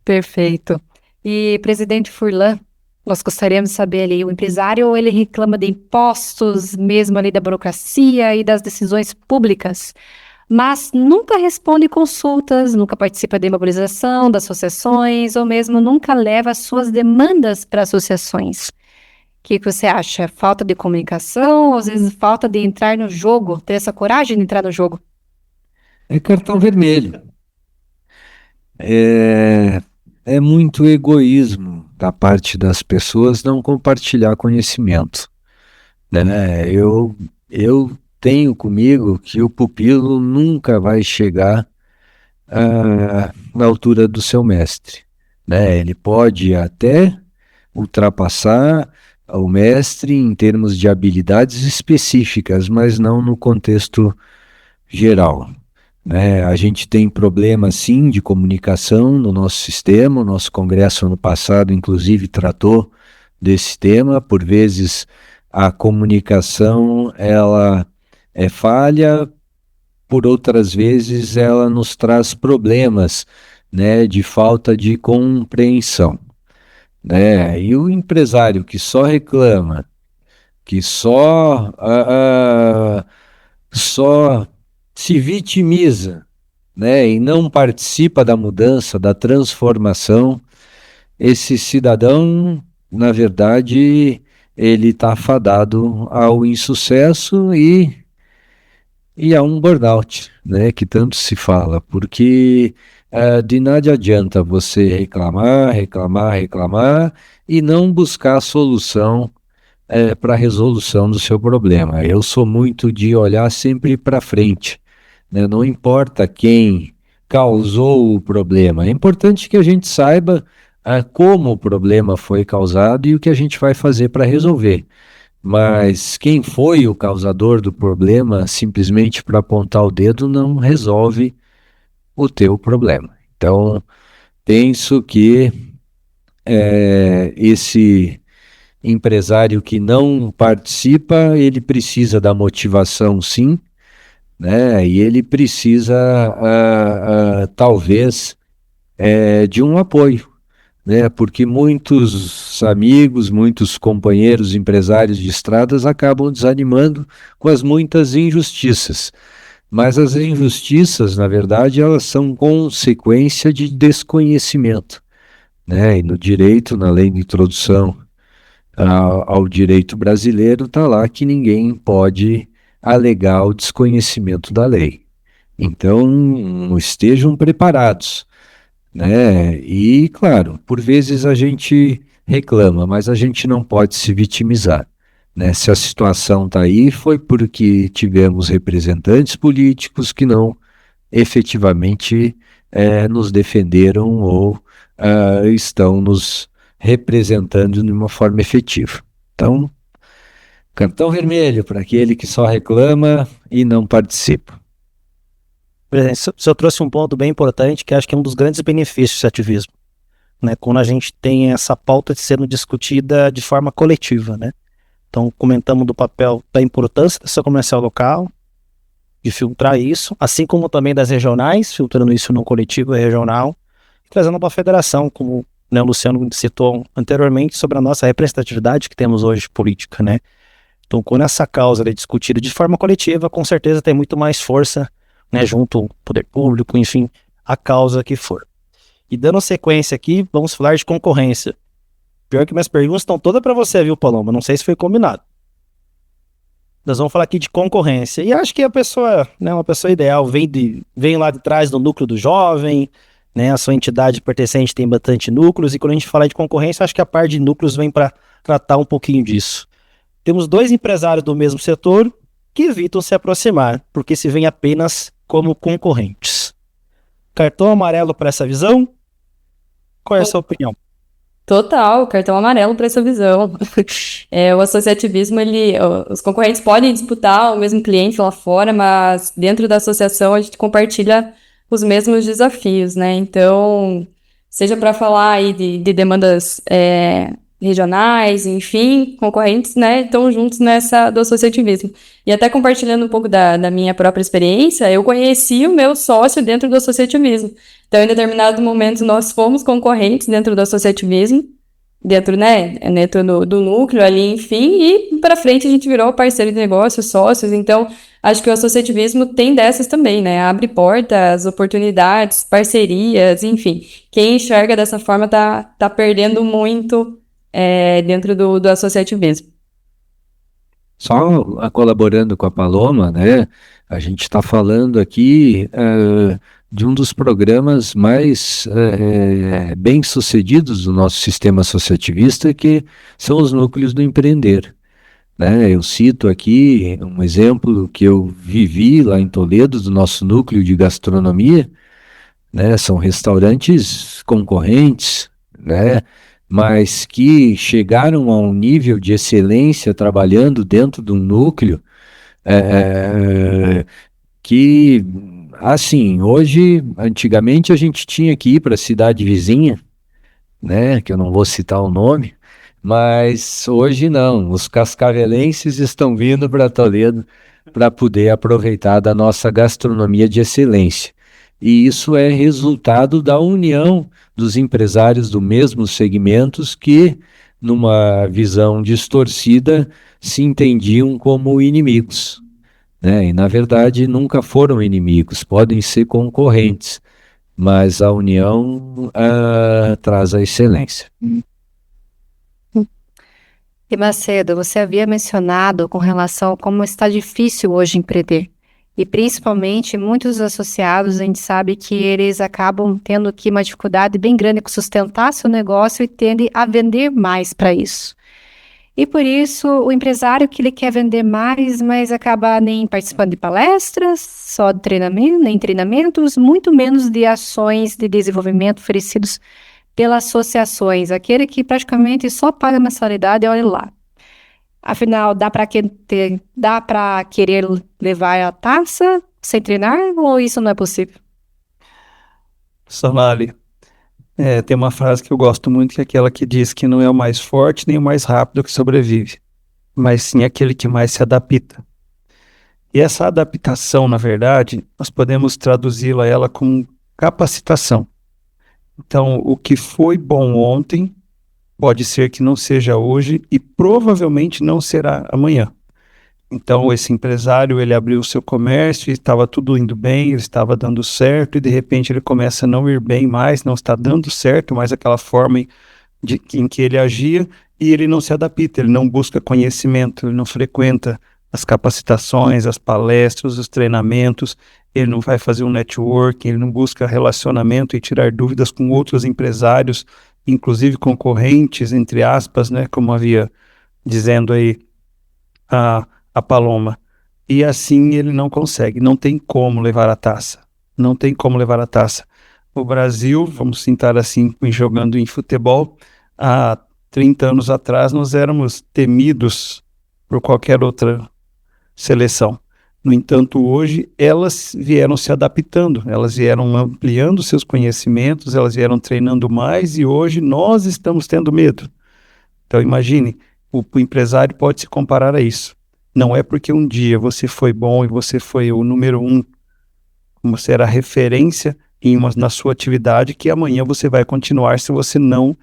Perfeito. E, presidente Furlan, nós gostaríamos de saber ali, o empresário, ele reclama de impostos, mesmo ali da burocracia e das decisões públicas, mas nunca responde consultas, nunca participa de mobilização, das associações, ou mesmo nunca leva suas demandas para associações. O que você acha? Falta de comunicação, ou às vezes falta de entrar no jogo, ter essa coragem de entrar no jogo? É cartão vermelho. É muito egoísmo da parte das pessoas não compartilhar conhecimento, né? Eu tenho comigo que o pupilo nunca vai chegar na altura do seu mestre, né? Ele pode até ultrapassar o mestre em termos de habilidades específicas, mas não no contexto geral, né? A gente tem problema sim de comunicação no nosso sistema. O nosso congresso ano passado inclusive tratou desse tema. Por vezes a comunicação ela é falha, por outras vezes ela nos traz problemas, né, de falta de compreensão, né? E o empresário que só reclama, que só se vitimiza, né, e não participa da mudança, da transformação, esse cidadão, na verdade, ele está fadado ao insucesso e a um burnout, né, que tanto se fala, porque de nada adianta você reclamar e não buscar a solução para a resolução do seu problema. Eu sou muito de olhar sempre para frente, né? Não importa quem causou o problema, é importante que a gente saiba como o problema foi causado e o que a gente vai fazer para resolver. Mas quem foi o causador do problema, simplesmente para apontar o dedo, não resolve o teu problema. Então, penso que esse empresário que não participa, ele precisa da motivação, sim, né? E ele precisa, talvez, de um apoio, né? Porque muitos amigos, muitos companheiros empresários de estradas acabam desanimando com as muitas injustiças. Mas as injustiças, na verdade, elas são consequência de desconhecimento, né? E no direito, na lei de introdução ao direito brasileiro, está lá que ninguém pode alegar o desconhecimento da lei. Então, estejam preparados, né? E, claro, por vezes a gente reclama, mas a gente não pode se vitimizar, né? Se a situação está aí, foi porque tivemos representantes políticos que não efetivamente nos defenderam ou estão nos representando de uma forma efetiva. Então, cartão vermelho para aquele que só reclama e não participa. Presidente, o senhor trouxe um ponto bem importante, que acho que é um dos grandes benefícios do ativismo, né? Quando a gente tem essa pauta sendo discutida de forma coletiva, né? Então, comentamos do papel, da importância dessa comercial local, de filtrar isso, assim como também das regionais, filtrando isso no coletivo e regional, e trazendo para a federação, como, né, o Luciano citou anteriormente, sobre a nossa representatividade que temos hoje política, né? Então, quando essa causa é discutida de forma coletiva, com certeza tem muito mais força, né, junto ao poder público, enfim, a causa que for. E dando sequência aqui, vamos falar de concorrência. Pior que minhas perguntas estão todas para você, viu, Paloma? Não sei se foi combinado. Nós vamos falar aqui de concorrência. E acho que a pessoa, né, uma pessoa ideal, vem lá de trás do núcleo do jovem, né, a sua entidade pertencente tem bastante núcleos, e quando a gente fala de concorrência, acho que a parte de núcleos vem para tratar um pouquinho disso. Temos dois empresários do mesmo setor que evitam se aproximar, porque se veem apenas como concorrentes. Cartão amarelo para essa visão? Qual é a sua opinião? Total, cartão amarelo para essa visão. O associativismo, os concorrentes podem disputar o mesmo cliente lá fora, mas dentro da associação a gente compartilha os mesmos desafios, né? Então, seja para falar aí de demandas regionais, enfim, concorrentes, né, estão juntos nessa do associativismo. E até compartilhando um pouco da minha própria experiência, eu conheci o meu sócio dentro do associativismo. Então, em determinado momento, nós fomos concorrentes dentro do associativismo, dentro do núcleo ali, enfim, e para frente a gente virou parceiro de negócios, sócios. Então, acho que o associativismo tem dessas também, né? Abre portas, oportunidades, parcerias, enfim. Quem enxerga dessa forma tá perdendo muito dentro do associativismo. Só colaborando com a Paloma, né? A gente está falando aqui de um dos programas mais bem-sucedidos do nosso sistema associativista, que são os núcleos do empreender. Né? Eu cito aqui um exemplo que eu vivi lá em Toledo, do nosso núcleo de gastronomia, né? São restaurantes concorrentes, né? Mas que chegaram a um nível de excelência trabalhando dentro de um núcleo que, assim, hoje, antigamente a gente tinha que ir para a cidade vizinha, né? Que eu não vou citar o nome, mas hoje não, os cascavelenses estão vindo para Toledo para poder aproveitar da nossa gastronomia de excelência. E isso é resultado da união dos empresários do mesmo segmentos que, numa visão distorcida, se entendiam como inimigos, né? E, na verdade, nunca foram inimigos, podem ser concorrentes, mas a união traz a excelência. E Macedo, você havia mencionado com relação a como está difícil hoje empreender. E principalmente muitos associados, a gente sabe que eles acabam tendo aqui uma dificuldade bem grande com sustentar seu negócio e tendem a vender mais para isso. E por isso, o empresário que ele quer vender mais, mas acaba nem participando de palestras, só de treinamento, nem treinamentos, muito menos de ações de desenvolvimento oferecidos pelas associações, aquele que praticamente só paga mensalidade, olha lá. Afinal, dá para querer levar a taça sem treinar ou isso não é possível? Sonali, tem uma frase que eu gosto muito, que é aquela que diz que não é o mais forte nem o mais rápido que sobrevive, mas sim aquele que mais se adapta. E essa adaptação, na verdade, nós podemos traduzi-la ela como capacitação. Então, o que foi bom ontem pode ser que não seja hoje e provavelmente não será amanhã. Então, esse empresário, ele abriu o seu comércio e estava tudo indo bem, ele estava dando certo e de repente ele começa a não ir bem mais, não está dando certo mais aquela forma em que ele agia e ele não se adapta, ele não busca conhecimento, ele não frequenta as capacitações, as palestras, os treinamentos, ele não vai fazer um networking, ele não busca relacionamento e tirar dúvidas com outros empresários, inclusive concorrentes, entre aspas, né, como havia dizendo aí a Paloma. E assim ele não consegue, não tem como levar a taça. Não tem como levar a taça. O Brasil, vamos citar assim, jogando em futebol, há 30 anos atrás nós éramos temidos por qualquer outra seleção. No entanto, hoje elas vieram se adaptando, elas vieram ampliando seus conhecimentos, elas vieram treinando mais e hoje nós estamos tendo medo. Então imagine, o empresário pode se comparar a isso. Não é porque um dia você foi bom e você foi o número 1, você era referência na sua atividade, que amanhã você vai continuar se você não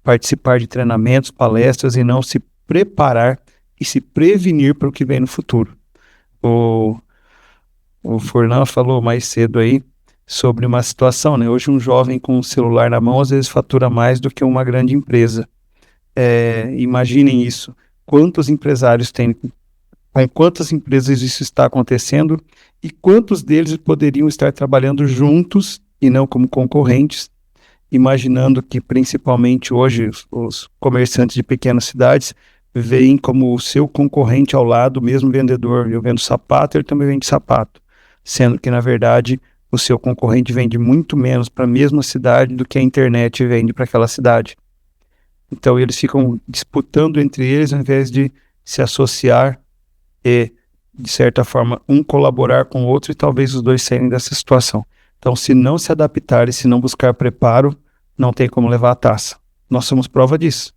participar de treinamentos, palestras e não se preparar e se prevenir para o que vem no futuro. O Furlan falou mais cedo aí sobre uma situação, né? Hoje um jovem com um celular na mão às vezes fatura mais do que uma grande empresa. Imaginem isso. Quantos empresários tem, com quantas empresas isso está acontecendo e quantos deles poderiam estar trabalhando juntos e não como concorrentes, imaginando que principalmente hoje os comerciantes de pequenas cidades veem como o seu concorrente ao lado, o mesmo vendedor. Eu vendo sapato, ele também vende sapato, sendo que na verdade o seu concorrente vende muito menos para a mesma cidade do que a internet vende para aquela cidade. Então eles ficam disputando entre eles ao invés de se associar e, de certa forma, um colaborar com o outro e talvez os dois saírem dessa situação. Então, se não se adaptar e se não buscar preparo, não tem como levar a taça. Nós somos prova disso.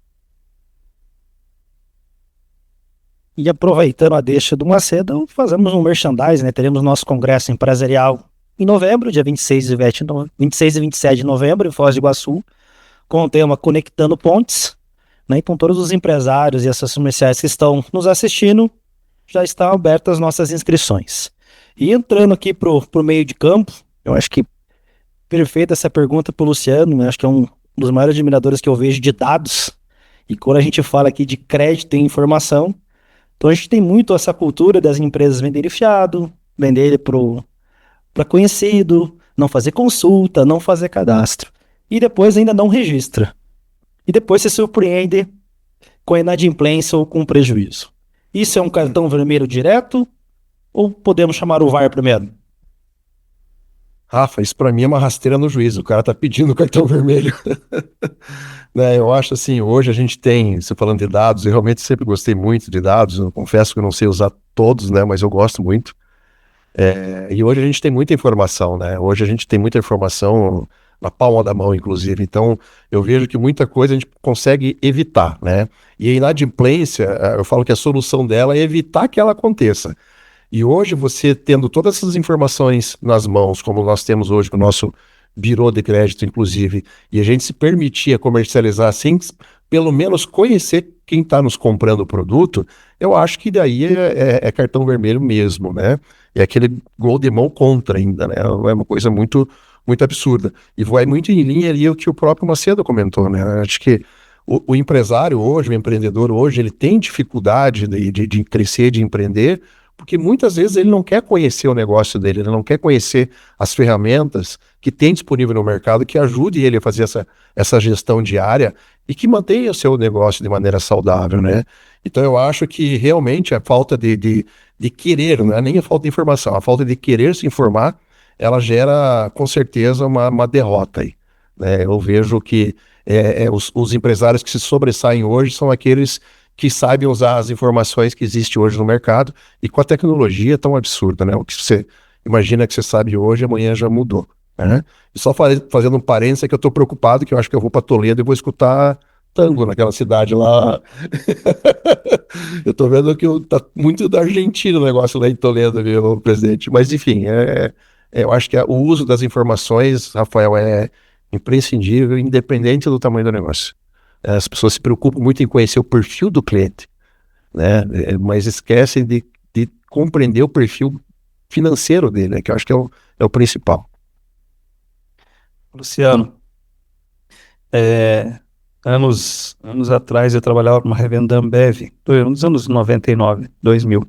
E aproveitando a deixa do Macedo, fazemos um merchandising, né? Teremos nosso congresso empresarial em novembro, dia 26 e 27 de novembro, em Foz do Iguaçu, com o tema Conectando Pontes, né? Então todos os empresários e essas comerciais que estão nos assistindo, já estão abertas as nossas inscrições. E entrando aqui pro meio de campo, eu acho que perfeita essa pergunta pro Luciano, né? Acho que é um dos maiores admiradores que eu vejo de dados, e quando a gente fala aqui de crédito e informação, então a gente tem muito essa cultura das empresas venderem fiado, vender para conhecido, não fazer consulta, não fazer cadastro, e depois ainda não registra. E depois se surpreende com a inadimplência ou com prejuízo. Isso é um cartão vermelho direto ou podemos chamar o VAR primeiro? Rafa, isso para mim é uma rasteira no juízo. O cara tá pedindo cartão vermelho. Né, eu acho assim, hoje a gente tem, você falando de dados, eu realmente sempre gostei muito de dados, eu confesso que eu não sei usar todos, né, mas eu gosto muito. E hoje a gente tem muita informação, né? Hoje a gente tem muita informação na palma da mão, inclusive. Então, eu vejo que muita coisa a gente consegue evitar, né? E a inadimplência, eu falo que a solução dela é evitar que ela aconteça. E hoje, você tendo todas essas informações nas mãos, como nós temos hoje com o nosso birô de crédito, inclusive, e a gente se permitir comercializar sem pelo menos conhecer quem está nos comprando o produto, eu acho que daí é cartão vermelho mesmo, né? É aquele gol de mão contra ainda, né? É uma coisa muito, muito absurda. E vai muito em linha ali o que o próprio Macedo comentou, né? Acho que o empresário hoje, o empreendedor hoje, ele tem dificuldade de crescer, de empreender, porque muitas vezes ele não quer conhecer o negócio dele, ele não quer conhecer as ferramentas que tem disponível no mercado que ajude ele a fazer essa gestão diária e que mantenha o seu negócio de maneira saudável, né? Então eu acho que realmente a falta de querer, não é nem a falta de informação, a falta de querer se informar, ela gera com certeza uma derrota aí, né? Eu vejo que os empresários que se sobressaem hoje são aqueles que sabem usar as informações que existem hoje no mercado e com a tecnologia tão absurda, né? O que você imagina que você sabe hoje, amanhã já mudou, né? E só fazendo um parênteses, é que eu tô preocupado, que eu acho que eu vou para Toledo e vou escutar tango naquela cidade lá. Eu tô vendo que tá muito da Argentina o negócio lá em Toledo, viu, presidente? Mas enfim, eu acho que o uso das informações, Rafael, é imprescindível, independente do tamanho do negócio. As pessoas se preocupam muito em conhecer o perfil do cliente, né? Mas esquecem de compreender o perfil financeiro dele, né? Que eu acho que é o principal. Luciano, anos atrás eu trabalhava numa revenda Ambev, nos anos 99, 2000,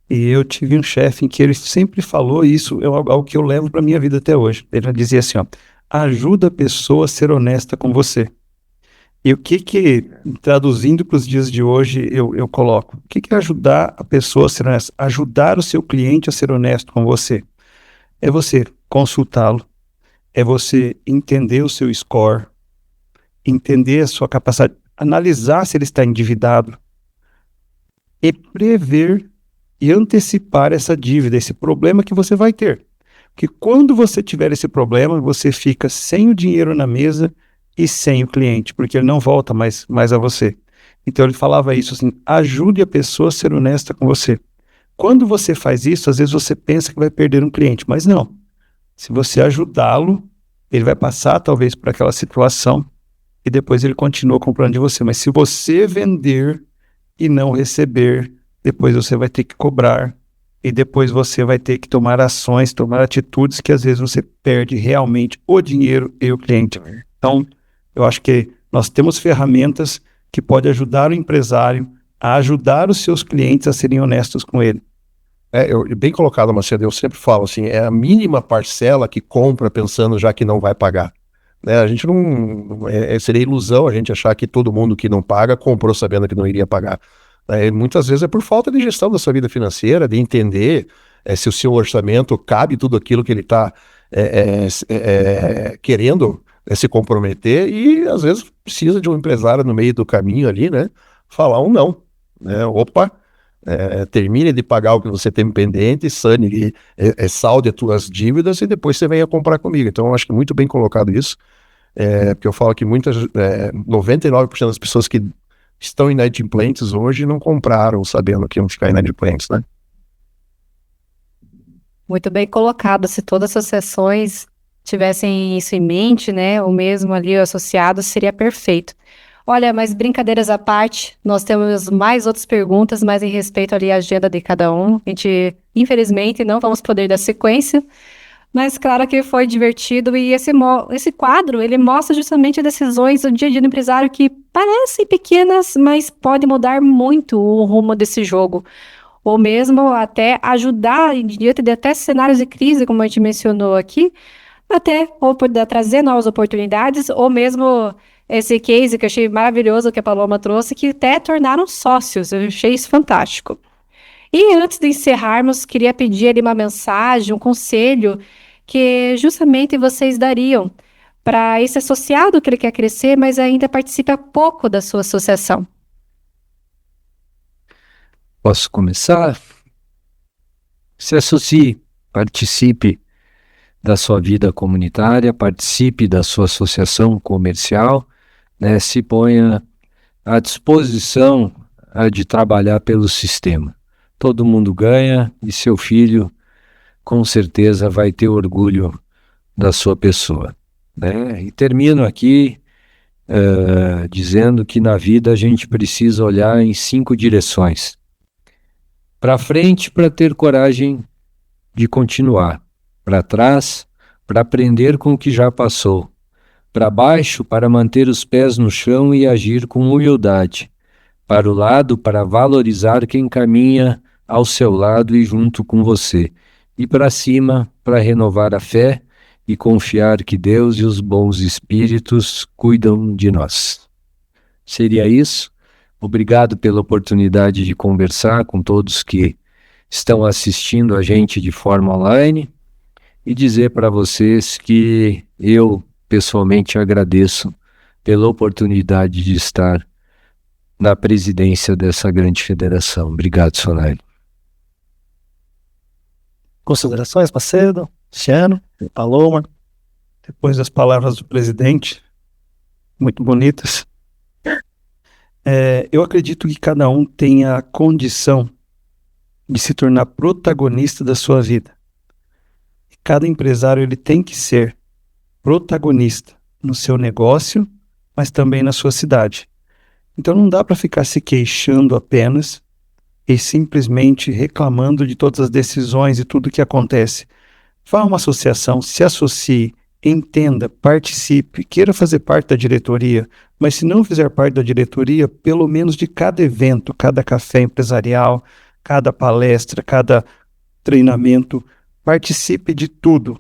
e eu tive um chefe em que ele sempre falou isso, algo que eu levo para minha vida até hoje. Ele dizia assim, ó, ajuda a pessoa a ser honesta com você. E o que traduzindo para os dias de hoje, eu coloco? O que é ajudar a pessoa a ser honesta? Ajudar o seu cliente a ser honesto com você. É você consultá-lo, é você entender o seu score, entender a sua capacidade, analisar se ele está endividado e prever e antecipar essa dívida, esse problema que você vai ter. Porque quando você tiver esse problema, você fica sem o dinheiro na mesa e sem o cliente, porque ele não volta mais a você. Então ele falava isso assim, ajude a pessoa a ser honesta com você. Quando você faz isso, às vezes você pensa que vai perder um cliente, mas não. Se você ajudá-lo, ele vai passar talvez por aquela situação e depois ele continua comprando de você. Mas se você vender e não receber, depois você vai ter que cobrar e depois você vai ter que tomar ações, tomar atitudes que às vezes você perde realmente o dinheiro e o cliente. Então, eu acho que nós temos ferramentas que podem ajudar o empresário a ajudar os seus clientes a serem honestos com ele. Bem colocado, Macedo, eu sempre falo assim, é a mínima parcela que compra pensando já que não vai pagar. Né? A gente não... seria ilusão a gente achar que todo mundo que não paga comprou sabendo que não iria pagar. Muitas vezes é por falta de gestão da sua vida financeira, de entender se o seu orçamento cabe tudo aquilo que ele está querendo se comprometer e às vezes precisa de um empresário no meio do caminho ali, né? Falar um não, né? Opa, termine de pagar o que você tem pendente, salde as tuas dívidas e depois você venha comprar comigo. Então eu acho que é muito bem colocado isso, porque eu falo que 99% das pessoas que estão inadimplentes hoje não compraram sabendo que iam ficar inadimplentes, né? Muito bem colocado. Se todas as associações tivessem isso em mente, né, o mesmo ali associado, seria perfeito. Olha, mas brincadeiras à parte, nós temos mais outras perguntas, mas em respeito ali à agenda de cada um. A gente, infelizmente, não vamos poder dar sequência, mas claro que foi divertido e esse quadro, ele mostra justamente decisões do dia a dia do empresário que parecem pequenas, mas podem mudar muito o rumo desse jogo. Ou mesmo até ajudar, diante de até cenários de crise, como a gente mencionou aqui, até ou poder trazer novas oportunidades, ou mesmo esse case que eu achei maravilhoso que a Paloma trouxe, que até tornaram sócios. Eu achei isso fantástico. E antes de encerrarmos, queria pedir ali uma mensagem, um conselho que justamente vocês dariam para esse associado que ele quer crescer, mas ainda participa pouco da sua associação. Posso começar? Se associe, participe da sua vida comunitária, participe da sua associação comercial, né, se ponha à disposição de trabalhar pelo sistema. Todo mundo ganha e seu filho com certeza vai ter orgulho da sua pessoa, né? E termino aqui dizendo que na vida a gente precisa olhar em 5 direções. Para frente, para ter coragem de continuar. Para trás, para aprender com o que já passou. Para baixo, para manter os pés no chão e agir com humildade. Para o lado, para valorizar quem caminha ao seu lado e junto com você. E para cima, para renovar a fé e confiar que Deus e os bons espíritos cuidam de nós. Seria isso. Obrigado pela oportunidade de conversar com todos que estão assistindo a gente de forma online e dizer para vocês que eu pessoalmente agradeço pela oportunidade de estar na presidência dessa grande federação. Obrigado, Sonali. Considerações, Macedo, Luciano, Paloma? Depois das palavras do presidente, muito bonitas, eu acredito que cada um tenha a condição de se tornar protagonista da sua vida. Cada empresário ele tem que ser protagonista no seu negócio, mas também na sua cidade. Então não dá para ficar se queixando apenas e simplesmente reclamando de todas as decisões e tudo que acontece. Vá a uma associação, se associe, entenda, participe, queira fazer parte da diretoria, mas se não fizer parte da diretoria, pelo menos de cada evento, cada café empresarial, cada palestra, cada treinamento, participe de tudo.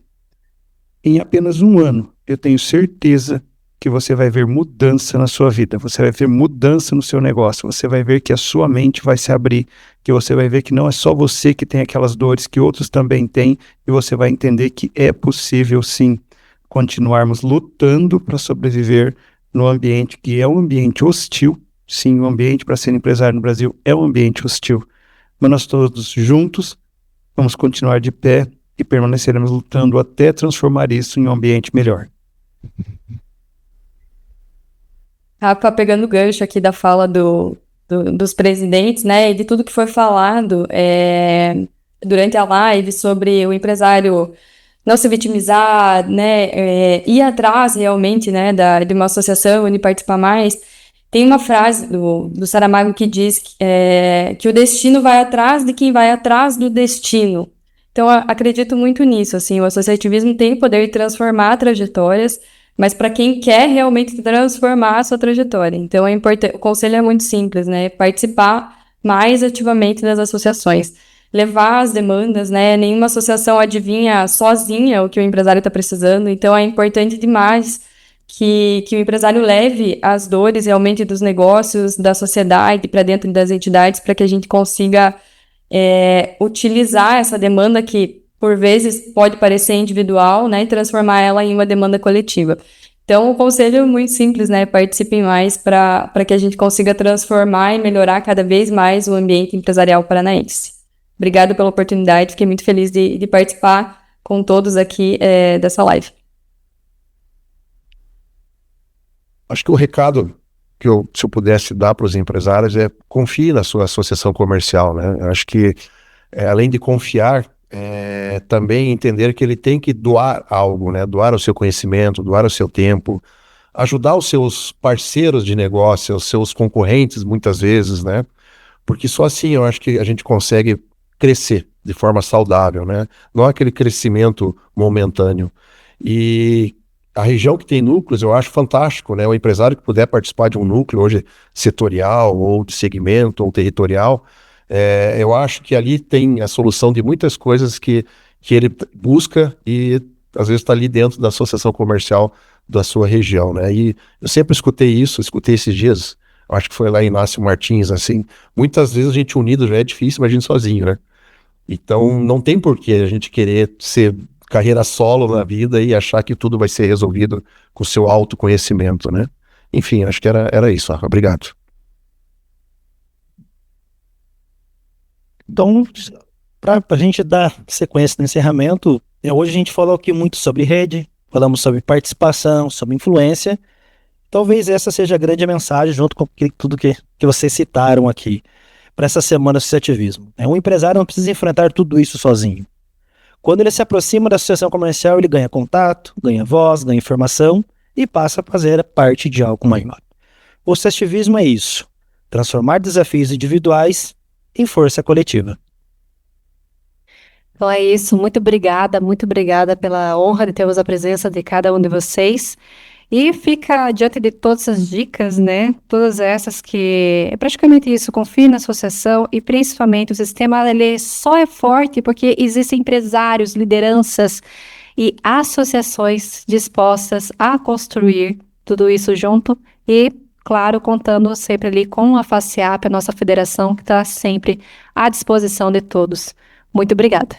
Em apenas um ano, eu tenho certeza que você vai ver mudança na sua vida, você vai ver mudança no seu negócio, você vai ver que a sua mente vai se abrir, que você vai ver que não é só você que tem aquelas dores, que outros também têm, e você vai entender que é possível sim continuarmos lutando para sobreviver no ambiente que é um ambiente hostil. Sim, o ambiente para ser empresário no Brasil é um ambiente hostil, mas nós todos juntos vamos continuar de pé e permaneceremos lutando até transformar isso em um ambiente melhor. Rafa, pegando o gancho aqui da fala dos presidentes, né, e de tudo que foi falado durante a live sobre o empresário não se vitimizar, né, ir atrás realmente, né, de uma associação e participar mais. Tem uma frase do Saramago que diz que o destino vai atrás de quem vai atrás do destino. Então, eu acredito muito nisso, assim, o associativismo tem o poder de transformar trajetórias, mas para quem quer realmente transformar a sua trajetória. Então, é importante, o conselho é muito simples, né, participar mais ativamente das associações, levar as demandas, né, nenhuma associação adivinha sozinha o que o empresário está precisando, então é importante demais que o empresário leve as dores realmente dos negócios, da sociedade para dentro das entidades, para que a gente consiga utilizar essa demanda que, por vezes, pode parecer individual, né, e transformar ela em uma demanda coletiva. Então, o conselho é muito simples, né, participem mais para que a gente consiga transformar e melhorar cada vez mais o ambiente empresarial paranaense. Obrigada pela oportunidade, fiquei muito feliz de participar com todos aqui dessa live. Acho que o recado que se eu pudesse dar para os empresários confie na sua associação comercial, né? Eu acho que, além de confiar, também entender que ele tem que doar algo, né? Doar o seu conhecimento, doar o seu tempo, ajudar os seus parceiros de negócio, os seus concorrentes, muitas vezes, né? Porque só assim eu acho que a gente consegue crescer de forma saudável, né? Não aquele crescimento momentâneo. E a região que tem núcleos, eu acho fantástico, né? O empresário que puder participar de um núcleo, hoje setorial, ou de segmento, ou territorial, eu acho que ali tem a solução de muitas coisas que ele busca e às vezes está ali dentro da associação comercial da sua região, né? E eu sempre escutei esses dias, eu acho que foi lá em Inácio Martins, assim, muitas vezes a gente unido já é difícil, imagina sozinho, né? Então não tem por que a gente querer ser carreira solo na vida e achar que tudo vai ser resolvido com o seu autoconhecimento, né? Enfim, acho que era isso. Obrigado. Então, para a gente dar sequência no encerramento, hoje a gente falou aqui muito sobre rede, falamos sobre participação, sobre influência. Talvez essa seja a grande mensagem, junto com tudo que vocês citaram aqui, para essa semana do associativismo. Um empresário não precisa enfrentar tudo isso sozinho. Quando ele se aproxima da associação comercial, ele ganha contato, ganha voz, ganha informação e passa a fazer parte de algo maior. O associativismo é isso: transformar desafios individuais em força coletiva. Então é isso, muito obrigada pela honra de termos a presença de cada um de vocês. E fica diante de todas as dicas, né? Todas essas que é praticamente isso, confie na associação e principalmente o sistema ele só é forte porque existem empresários, lideranças e associações dispostas a construir tudo isso junto e, claro, contando sempre ali com a FACIAP, a nossa federação, que está sempre à disposição de todos. Muito obrigada.